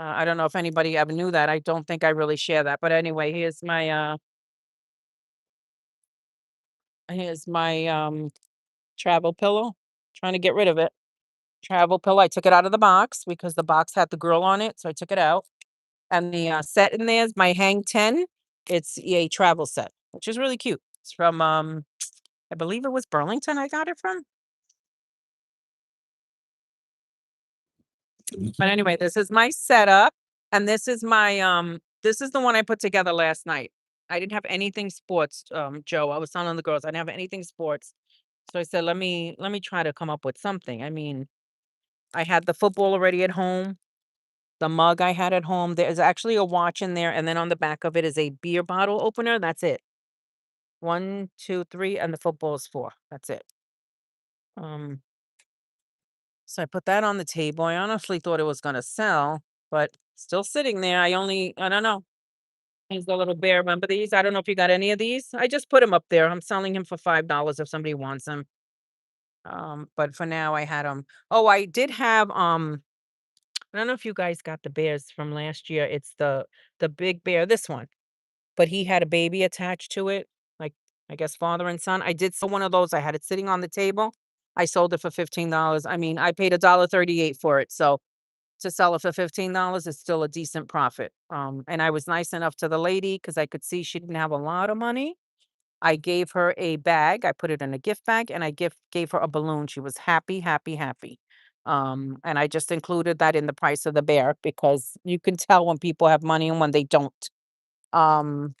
I don't know if anybody ever knew that. I don't think I really share that. But anyway, here's my travel pillow. Trying to get rid of it. Travel pillow. I took it out of the box because the box had the girl on it, so I took it out. And the set in there is my Hang 10. It's a travel set, which is really cute. It's from I believe it was Burlington I got it from. But anyway, this is my setup, and this is my This is the one I put together last night. I didn't have anything sports, Joe. I was telling the girls I didn't have anything sports. So I said, let me try to come up with something. I mean, I had the football already at home, the mug I had at home. There's actually a watch in there, and then on the back of it is a beer bottle opener. That's it. One, two, three, and the football is four. That's it. Um, so I put that on the table. I honestly thought it was gonna sell, but still sitting there. I don't know. He's the little bear. Remember these? I don't know if you got any of these. I just put him up there. I'm selling him for $5 if somebody wants him. But for now I had them. Oh, I did have I don't know if you guys got the bears from last year. It's the big bear, this one. But he had a baby attached to it, like I guess father and son. I did sell one of those. I had it sitting on the table. I sold it for $15. I mean, I paid $1.38 for it. So to sell it for $15 is still a decent profit. And I was nice enough to the lady because I could see she didn't have a lot of money. I gave her a bag. I put it in a gift bag and I gave her a balloon. She was happy, happy, happy. And I just included that in the price of the bear because you can tell when people have money and when they don't. Um,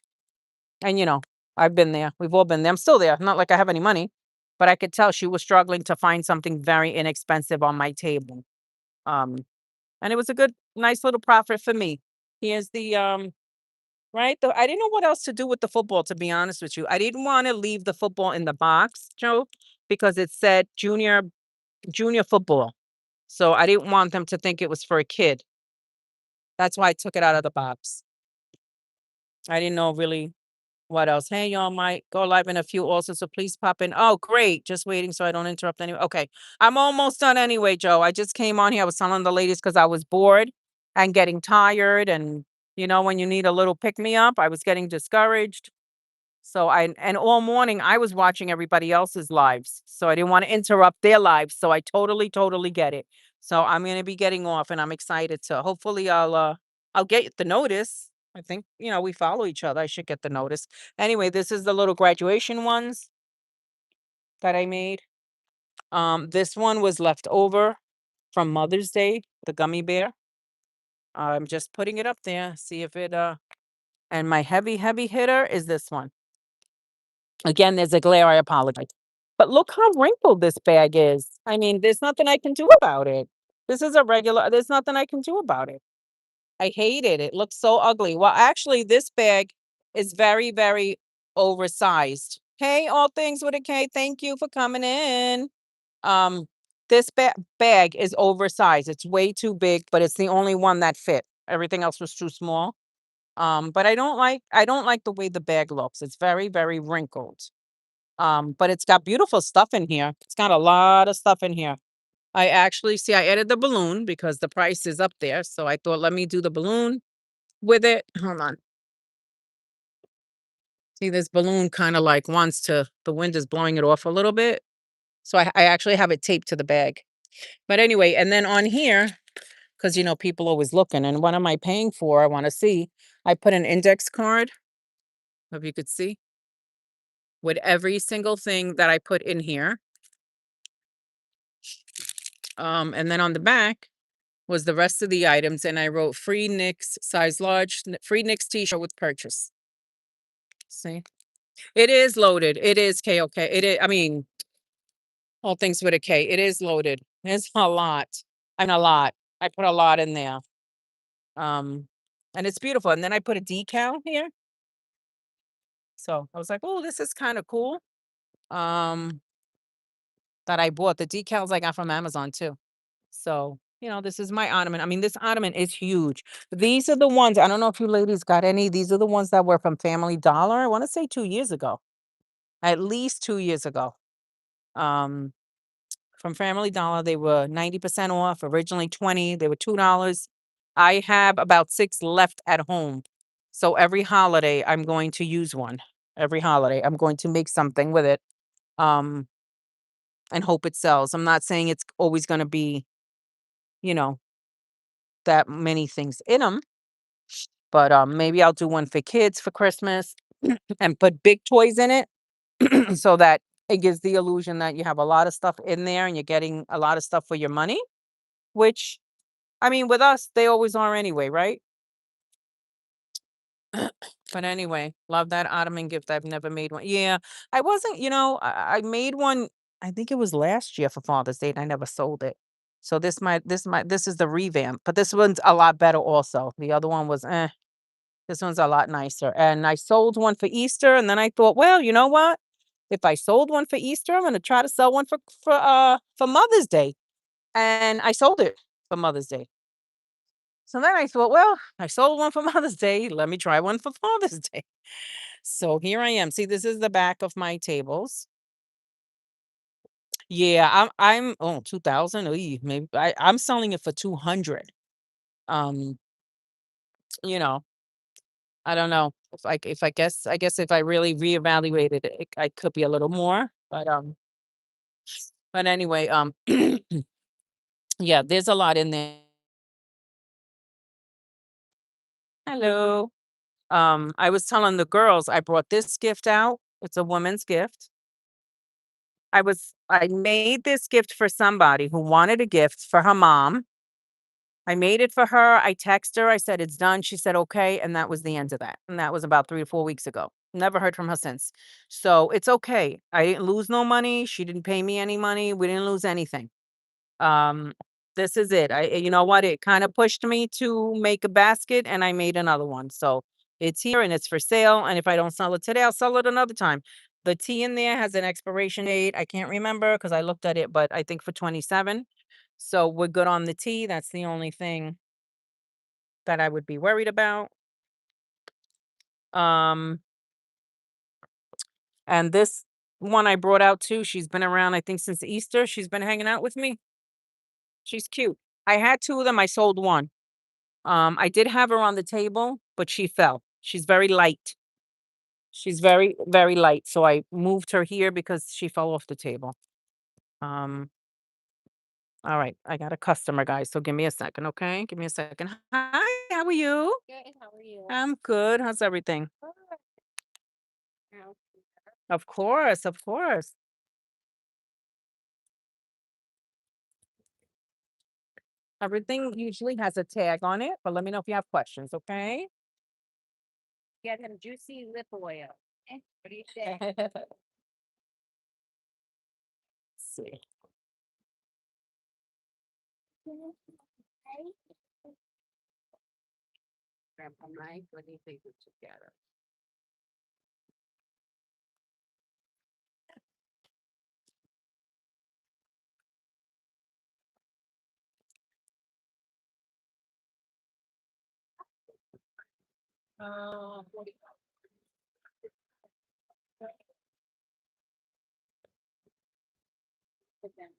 and I've been there. We've all been there. I'm still there. Not like I have any money, but I could tell she was struggling to find something very inexpensive on my table. Um, and it was a good, nice little profit for me. Here's the right. I didn't know what else to do with the football, to be honest with you. I didn't want to leave the football in the box, Joe, because it said junior football. So I didn't want them to think it was for a kid. That's why I took it out of the box. I didn't know really what else. Hey, y'all might go live in a few also, so please pop in. Oh, great. Just waiting so I don't interrupt anyone. Okay. I'm almost done anyway, Joe. I just came on here. I was telling the ladies because I was bored and getting tired. And, when you need a little pick me up, I was getting discouraged. So and all morning I was watching everybody else's lives. So I didn't want to interrupt their lives. So I totally, totally get it. So I'm gonna be getting off and I'm excited to hopefully I'll get the notice. I think, we follow each other. I should get the notice. Anyway, this is the little graduation ones that I made. This one was left over from Mother's Day, the gummy bear. I'm just putting it up there, see if it and my heavy, heavy hitter is this one. Again, there's a glare, I apologize. But look how wrinkled this bag is. I mean, there's nothing I can do about it. This is a regular, there's nothing I can do about it. I hate it. It looks so ugly. Well, actually, this bag is very, very oversized. Hey, all things with a K, thank you for coming in. Um, this bag is oversized. It's way too big, but it's the only one that fit. Everything else was too small. But I don't like the way the bag looks. It's very, very wrinkled. But it's got beautiful stuff in here. It's got a lot of stuff in here. I added the balloon because the price is up there. So I thought, let me do the balloon with it. Hold on. See, this balloon kind of like the wind is blowing it off a little bit. So I actually have it taped to the bag. But anyway, and then on here, because people always looking, and what am I paying for? I want to see. I put an index card, if you could see, with every single thing that I put in here. And then on the back was the rest of the items, and I wrote free Knix size large, free Knix t-shirt with purchase. See, it is loaded. It is KOK. It is. I mean, all things with a K. It is loaded. It's a lot. A lot. I put a lot in there. Um, and it's beautiful. And then I put a decal here. So I was like, oh, this is kind of cool. Um, that I bought. The decals I got from Amazon too. So, this is my ottoman. I mean, this ottoman is huge. These are the ones, I don't know if you ladies got any. These are the ones that were from Family Dollar. I want to say 2 years ago, at least 2 years ago. Um, from Family Dollar, they were 90% off, originally 20, they were $2. I have about six left at home. So every holiday, I'm going to use one. Every holiday, I'm going to make something with it. Um, and hope it sells. I'm not saying it's always going to be, you know, that many things in them. But maybe I'll do one for kids for Christmas and put big toys in it so that it gives the illusion that you have a lot of stuff in there and you're getting a lot of stuff for your money, which I mean, with us, they always are anyway, right? But anyway, love that ottoman gift. I've never made one. Yeah, I wasn't, I made one, I think it was last year for Father's Day, and I never sold it. So this is the revamp, but this one's a lot better also. The other one was this one's a lot nicer. And I sold one for Easter, and then I thought, well, you know what? If I sold one for Easter, I'm gonna try to sell one for Mother's Day. And I sold it for Mother's Day. So then I thought, well, I sold one for Mother's Day. Let me try one for Father's Day. So here I am. See, this is the back of my tables. Yeah, I'm 2000. Maybe I'm selling it for 200. Um, you know, I don't know if I guess if I really reevaluated it, I could be a little more. But anyway, yeah, there's a lot in there. Hello. I was telling the girls I brought this gift out. It's a woman's gift. I made this gift for somebody who wanted a gift for her mom. I made it for her. I text her. I said it's done. She said okay, and that was the end of that. And that was about 3 to 4 weeks ago. Never heard from her since. So it's okay. I didn't lose no money. She didn't pay me any money. We didn't lose anything. Um, this is it. You know what? It kind of pushed me to make a basket, and I made another one. So it's here and it's for sale. And if I don't sell it today, I'll sell it another time. The tea in there has an expiration date. I can't remember because I looked at it, but I think for 27. So we're good on the tea. That's the only thing that I would be worried about. Um, and this one I brought out too. She's been around, I think, since Easter. She's been hanging out with me. She's cute. I had two of them. I sold one. I did have her on the table, but she fell. She's very light. She's very, very light. So I moved her here because she fell off the table. Um, all right. I got a customer, guys. So give me a second, okay? Give me a second. Hi, how are you? Good, how are you? I'm good. How's everything? Now, Of course, of course. Everything usually has a tag on it, but let me know if you have questions, okay? get him juicy lip oil. What do you say? Let's see. Grandpa Mike, what do you think we should get her? What do you think?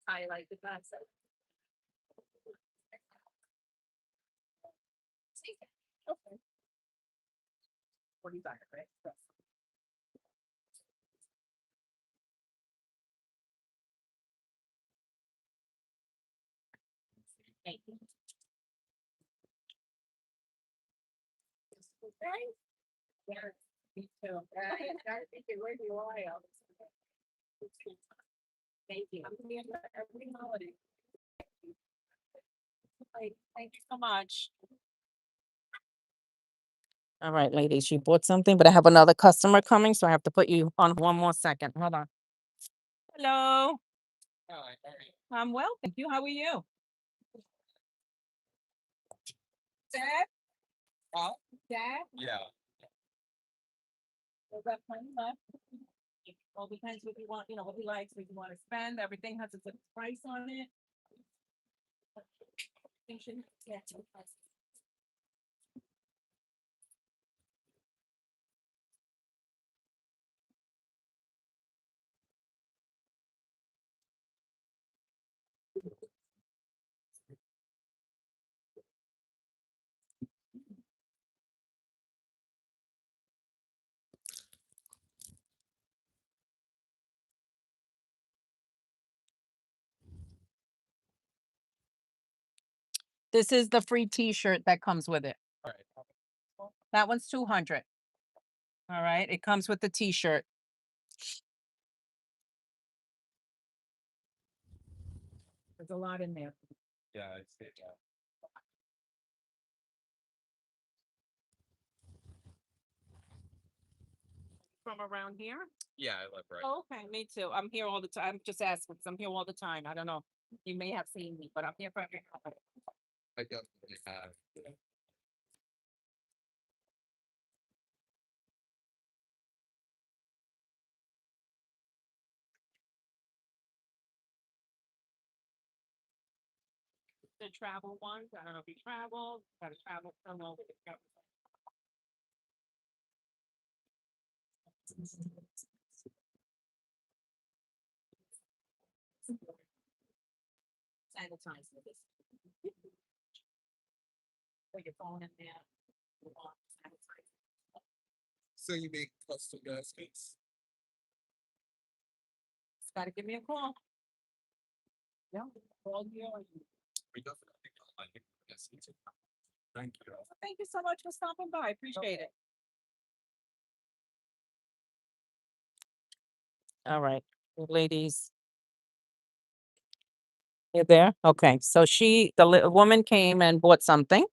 I like the concept. Okay. 45, right? Thank you. Right? Yeah, me too. I started thinking, where do you are? Thank you. I'm here every holiday. Thank you so much. All right, ladies, you bought something, but I have another customer coming, so I have to put you on one more second. Hold on. Hello. I'm well, thank you. How are you? Dad? Dad? We've got plenty left. It all depends what you want, what you like, what you want to spend. Everything has a good price on it. Yeah. This is the free T-shirt that comes with it. That one's 200. All right, it comes with the T-shirt. a lot in there. Yeah, I'd say that. From around here? Yeah, I live right. Oh, okay, me too. I'm here all the time. I'm just asking, 'cause I'm here all the time. I don't know. You may have seen me, but I'm here for every. I definitely have. The travel ones. I don't know if you travel, gotta travel from over. Sanitize this. Put your phone in there. Sanitize. So you make custom baskets? Just gotta give me a call. Yeah, call you. We definitely got like it. Yes, you too. Thank you. Thank you so much for stopping by. Appreciate it. All right, ladies. You there? Okay, so the woman came and bought something.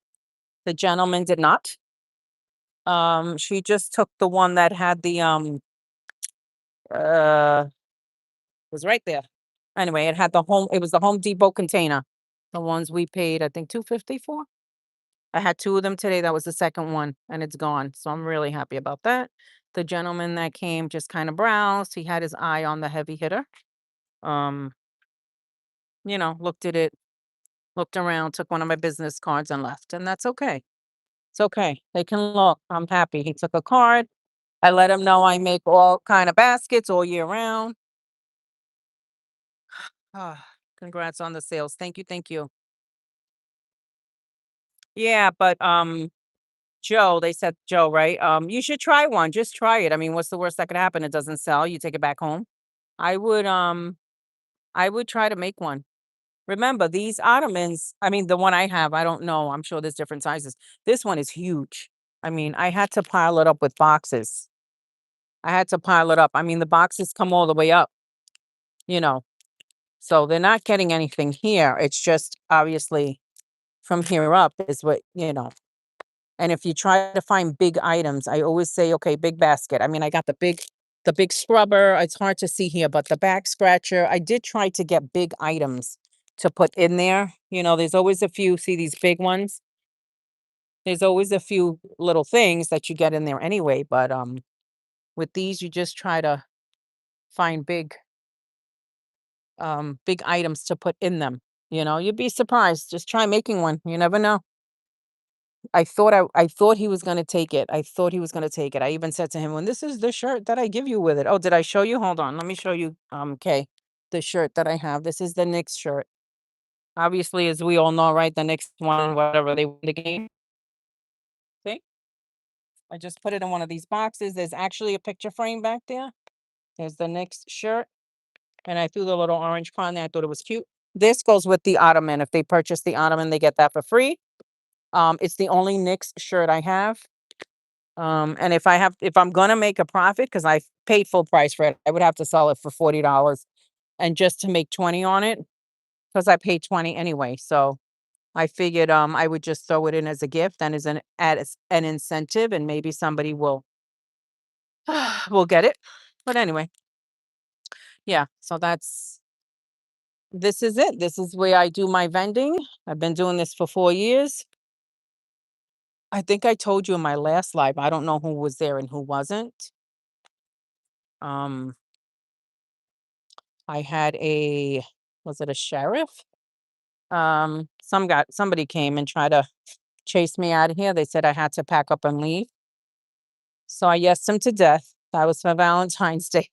The gentleman did not. She just took the one that had the was right there. Anyway, it was the Home Depot container. The ones we paid, I think, $2.50 for. I had two of them today. That was the second one, and it's gone. So I'm really happy about that. The gentleman that came just kind of browsed. He had his eye on the heavy hitter. Um, looked at it, looked around, took one of my business cards and left. And that's okay. It's okay. They can look. I'm happy. He took a card. I let him know I make all kind of baskets all year round. Ah, congrats on the sales. Thank you. Thank you. Yeah, but Joe, they said Joe, right? You should try one. Just try it. I mean, what's the worst that could happen? It doesn't sell. You take it back home. I would try to make one. Remember, these ottomans, I mean, the one I have, I don't know. I'm sure there's different sizes. This one is huge. I mean, I had to pile it up with boxes. I had to pile it up. I mean, the boxes come all the way up, you know. So they're not getting anything here. It's just obviously from here up is what. And if you try to find big items, I always say, okay, big basket. I mean, I got the big scrubber. It's hard to see here, but the back scratcher, I did try to get big items to put in there. There's always a few, see these big ones? There's always a few little things that you get in there anyway, but with these you just try to find big items to put in them. You'd be surprised. Just try making one. You never know. I thought he was gonna take it. I thought he was gonna take it. I even said to him, "When this is the shirt that I give you with it." Oh, did I show you? Hold on. Let me show you, Kay, the shirt that I have. This is the Knicks shirt. Obviously, as we all know, right? The Knicks won whatever they won the game. See? I just put it in one of these boxes. There's actually a picture frame back there. There's the Knicks shirt. And I threw the little orange crown there. I thought it was cute. This goes with the ottoman. If they purchase the ottoman, they get that for free. It's the only Knicks shirt I have. And if I'm gonna make a profit, because I paid full price for it, I would have to sell it for $40 and just to make 20 on it, because I paid 20 anyway. So I figured I would just throw it in as a gift and as an incentive, and maybe somebody will will get it. But anyway, yeah, so this is it. This is where I do my vending. I've been doing this for 4 years. I think I told you in my last live. I don't know who was there and who wasn't. Um, I had was it a sheriff? Somebody came and tried to chase me out of here. They said I had to pack up and leave. So I yesed him to death. That was for Valentine's Day.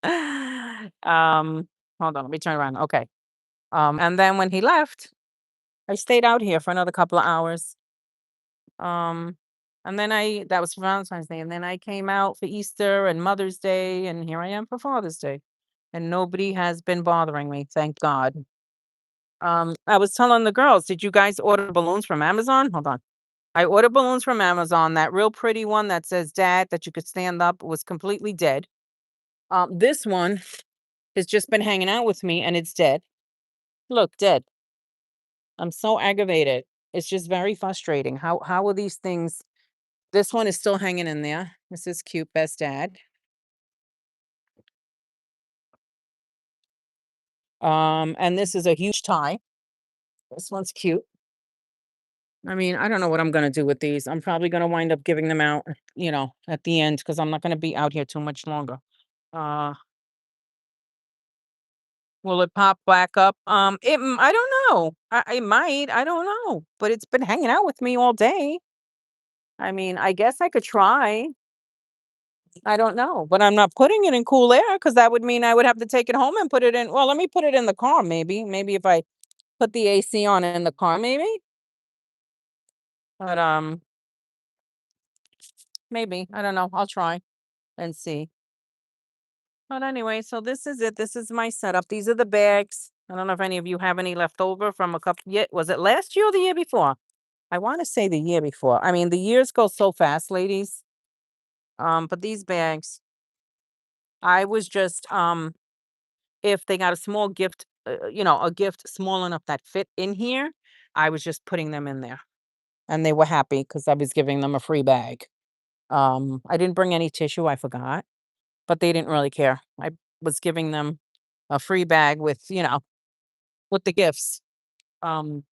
Hold on, let me turn around. Okay. And then when he left, I stayed out here for another couple of hours. And then that was for Valentine's Day. And then I came out for Easter and Mother's Day, and here I am for Father's Day. And nobody has been bothering me, thank God. I was telling the girls, did you guys order balloons from Amazon? Hold on. I ordered balloons from Amazon. That real pretty one that says dad that you could stand up was completely dead. This one has just been hanging out with me and it's dead. Look, dead. I'm so aggravated. It's just very frustrating. How are these things? This one is still hanging in there. This is cute, best dad. And this is a huge tie. This one's cute. I mean, I don't know what I'm gonna do with these. I'm probably gonna wind up giving them out, at the end because I'm not gonna be out here too much longer. Uh, will it pop back up? I don't know. It might. I don't know. But it's been hanging out with me all day. I mean, I guess I could try. I don't know, but I'm not putting it in cool air because that would mean I would have to take it home and put it in. Well, let me put it in the car, maybe. Maybe if I put the AC on in the car, maybe. But maybe. I don't know. I'll try and see. But anyway, so this is it. This is my setup. These are the bags. I don't know if any of you have any left over from a couple. Was it last year or the year before? I want to say the year before. I mean, the years go so fast, ladies. But these bags, I was just if they got a small gift, a gift small enough that fit in here, I was just putting them in there, and they were happy because I was giving them a free bag. I didn't bring any tissue. I forgot, but they didn't really care. I was giving them a free bag with the gifts. Um,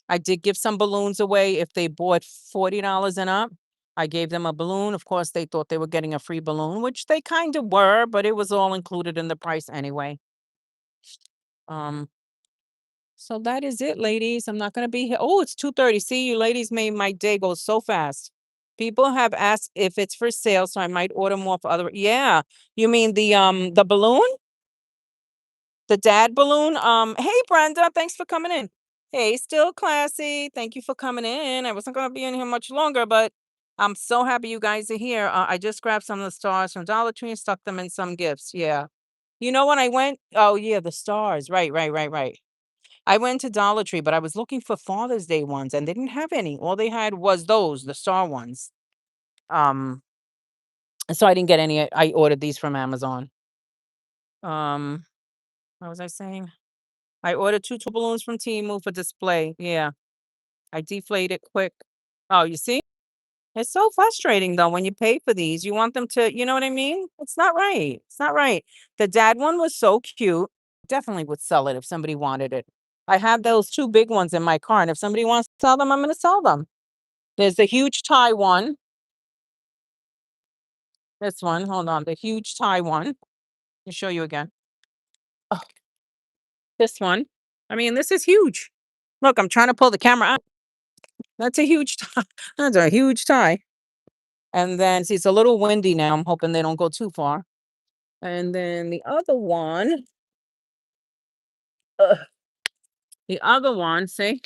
I did give some balloons away if they bought $40 and up. I gave them a balloon. Of course, they thought they were getting a free balloon, which they kind of were, but it was all included in the price anyway. Um, so that is it, ladies. I'm not gonna be here. Oh, it's 2:30. See, you ladies made my day go so fast. People have asked if it's for sale, so I might order more for other. Yeah, you mean the balloon? The dad balloon? Hey Brenda, thanks for coming in. Hey, still classy. Thank you for coming in. I wasn't gonna be in here much longer, but I'm so happy you guys are here. I just grabbed some of the stars from Dollar Tree and stuck them in some gifts. Yeah. You know when I went? Oh yeah, the stars. Right, right, right, right. I went to Dollar Tree, but I was looking for Father's Day ones and they didn't have any. All they had was those, the star ones. Um, so I didn't get any. I ordered these from Amazon. Um, what was I saying? I ordered two balloons from Temu for display. Yeah, I deflate it quick. Oh, you see? It's so frustrating though when you pay for these. You want them to, you know what I mean? It's not right. It's not right. The dad one was so cute. Definitely would sell it if somebody wanted it. I have those two big ones in my car, and if somebody wants to sell them, I'm going to sell them. There's the huge tie one. This one, hold on, the huge tie one. Let me show you again. Oh, this one. I mean, this is huge. Look, I'm trying to pull the camera out. That's a huge tie. That's a huge tie. And then, see, it's a little windy now. I'm hoping they don't go too far. And then ugh, the other one, see,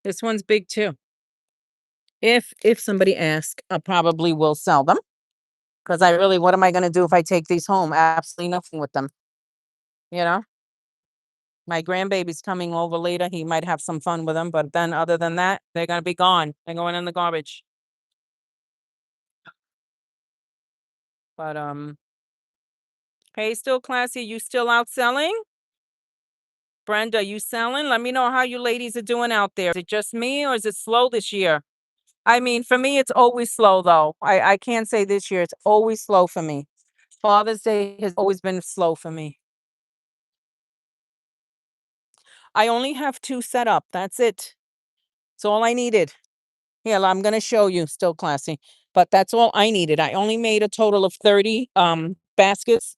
this one's big too. If somebody asks, I probably will sell them because what am I going to do if I take these home? Absolutely nothing with them. You know, my grandbaby's coming over later. He might have some fun with them, but then other than that, they're going to be gone. They're going in the garbage. But hey, still classy. You still out selling? Brenda, you selling? Let me know how you ladies are doing out there. Is it just me or is it slow this year? I mean, for me, it's always slow though. I can't say this year. It's always slow for me. Father's Day has always been slow for me. I only have 2 set up. That's it. That's all I needed. Here, I'm gonna show you. Still classy. But that's all I needed. I only made a total of 30 baskets.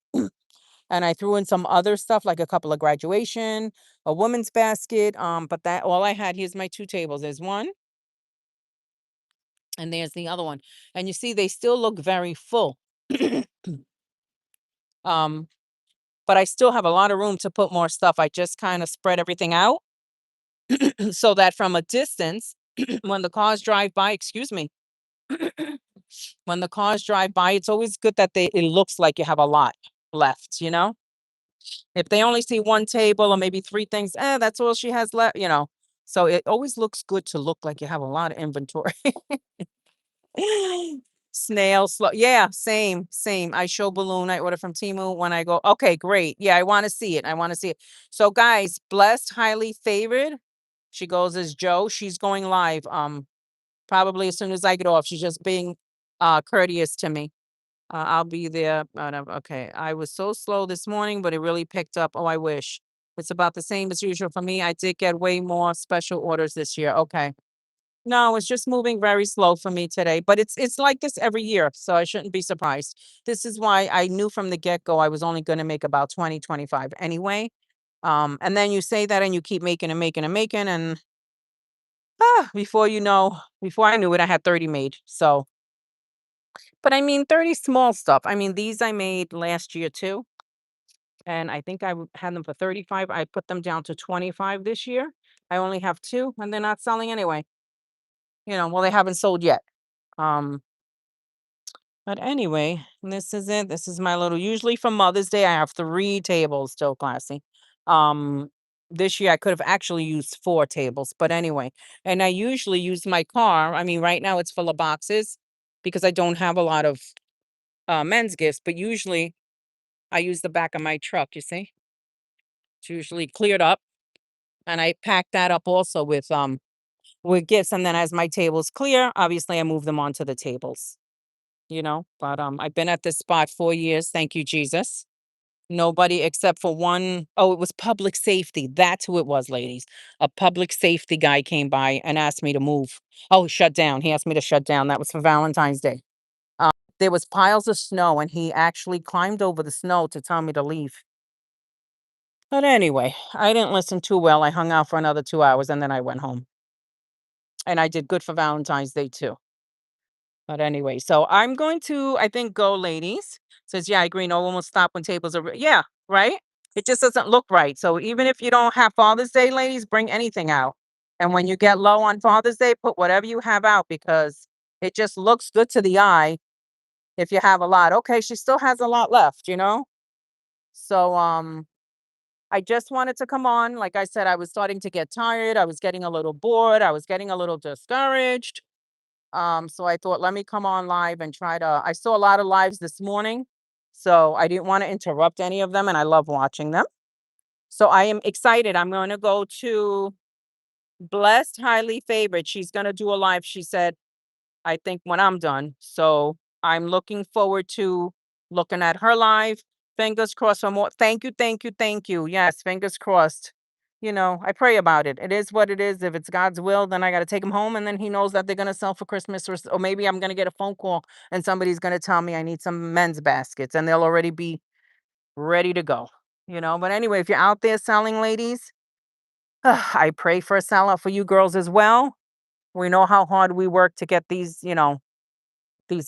And I threw in some other stuff like a couple of graduation, a woman's basket. But that all I had, here's my 2 tables. There's one and there's the other one. And you see, they still look very full. um, but I still have a lot of room to put more stuff. I just kind of spread everything out so that from a distance, when the cars drive by, excuse me, when the cars drive by, it's always good that it looks like you have a lot left, you know? If they only see 1 table or maybe 3 things, that's all she has left, you know? So it always looks good to look like you have a lot of inventory. Snail slow. Yeah, same, same. I show balloon. I order from Temu when I go. Okay, great. Yeah, I want to see it. I want to see it. So guys, blessed, highly favored. She goes as Joe. She's going live. Probably as soon as I get off. She's just being courteous to me. I'll be there. Okay. I was so slow this morning, but it really picked up. Oh, I wish. It's about the same as usual for me. I did get way more special orders this year. Okay. No, it's just moving very slow for me today, but it's like this every year, so I shouldn't be surprised. This is why I knew from the get-go I was only going to make about 20, 25 anyway. And then you say that and you keep making and making and making and before you know, before I knew it, I had 30 made. So, but I mean 30 small stuff. I mean, these I made last year too. And I think had them for 35. I put them down to 25 this year. I only have two and they're not selling anyway. Well, they haven't sold yet. Um, But anyway, this is it. This is my little usually for Mother's Day, I have 3 tables, still classy. Um, this year I could have actually used 4 tables, but anyway. And I usually use my car. I mean, right now it's full of boxes because I don't have a lot of men's gifts, but usually I use the back of my truck, you see? It's usually cleared up and I pack that up also with gifts and then as my tables clear, obviously I move them onto the tables. But I've been at this spot 4 years. Thank you, Jesus. Nobody except for one. Oh, it was public safety. That's who it was, ladies. A public safety guy came by and asked me to move. Oh, shut down. He asked me to shut down. That was for Valentine's Day. There was piles of snow and he actually climbed over the snow to tell me to leave. But anyway, I didn't listen too well. I hung out for another 2 hours and then I went home. And I did good for Valentine's Day too. But anyway, so I'm going to, I think, go, ladies. Says, yeah, I agree. No one will stop when tables are, yeah, right? It just doesn't look right. So even if you don't have Father's Day, ladies, bring anything out. And when you get low on Father's Day, put whatever you have out because it just looks good to the eye if you have a lot. Okay, she still has a lot left. So I just wanted to come on. Like I said, I was starting to get tired. I was getting a little bored. I was getting a little discouraged. So I thought, let me come on live and I saw a lot of lives this morning, so I didn't want to interrupt any of them, and I love watching them. So I am excited. I'm going to go to Blessed Highly Favored. She's going to do a live, she said, I think when I'm done. So I'm looking forward to looking at her live. Fingers crossed for more. Thank you, thank you, thank you. Yes, fingers crossed. I pray about it. It is what it is. If it's God's will, then I got to take them home. And then he knows that they're going to sell for Christmas. Or maybe I'm going to get a phone call and somebody's going to tell me I need some men's baskets and they'll already be ready to go. But anyway, if you're out there selling, ladies, I pray for a sellout for you girls as well. We know how hard we work to get these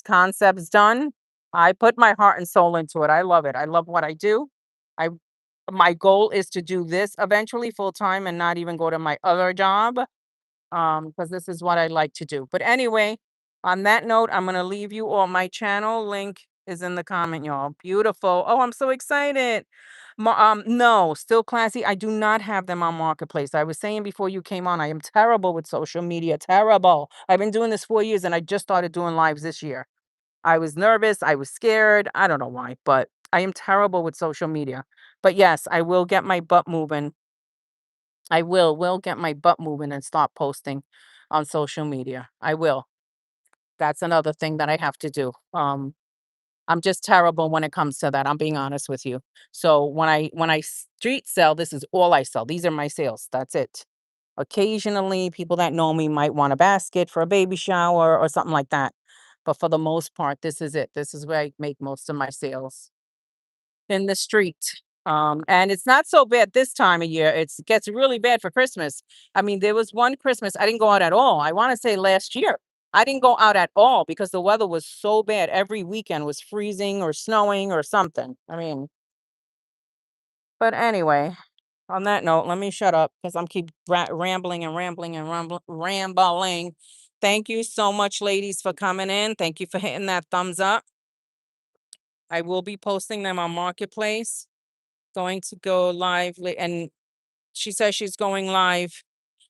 concepts done. I put my heart and soul into it. I love it. I love what I do. I My goal is to do this eventually full time and not even go to my other job because this is what I like to do. But anyway, on that note, I'm going to leave you all. My channel link is in the comment, y'all. Beautiful. Oh, I'm so excited. No, still classy. I do not have them on Marketplace. I was saying before you came on, I am terrible with social media. Terrible. I've been doing this 4 years and I just started doing lives this year. I was nervous. I was scared. I don't know why, but I am terrible with social media. But yes, I will get my butt moving. I will get my butt moving and stop posting on social media. I will. That's another thing that I have to do. I'm just terrible when it comes to that. I'm being honest with you. So when I street sell, this is all I sell. These are my sales. That's it. Occasionally, people that know me might want a basket for a baby shower or something like that. But for the most part, this is it. This is where I make most of my sales in the street. And it's not so bad this time of year. It gets really bad for Christmas. I mean, there was one Christmas I didn't go out at all. I want to say last year. I didn't go out at all because the weather was so bad. Every weekend was freezing or snowing or something. I mean, but anyway, on that note, let me shut up because I'm keep rambling and rambling and rambling. Thank you so much, ladies, for coming in. Thank you for hitting that thumbs up. I will be posting them on Marketplace. Going to go live and she says she's going live.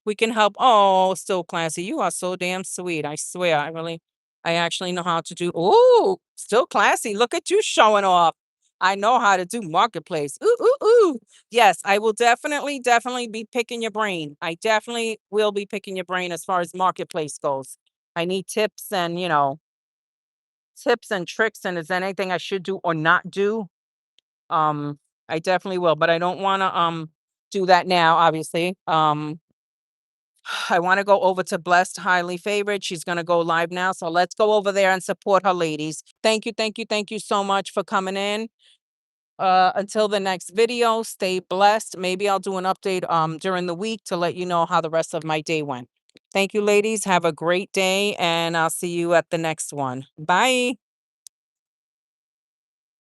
We can help. Oh, still classy. You are so damn sweet. I swear. I actually know how to do, ooh, still classy. Look at you showing off. I know how to do marketplace. Ooh, ooh, ooh. Yes, I will definitely be picking your brain. I definitely will be picking your brain as far as marketplace goes. I need tips and, tips and tricks, and is there anything I should do or not do? I definitely will, but I don't want to do that now, obviously. I want to go over to Blessed Highly Favored. She's going to go live now. So let's go over there and support her, ladies. Thank you so much for coming in. Until the next video, stay blessed. Maybe I'll do an update during the week to let you know how the rest of my day went. Thank you, ladies. Have a great day, and I'll see you at the next one. Bye.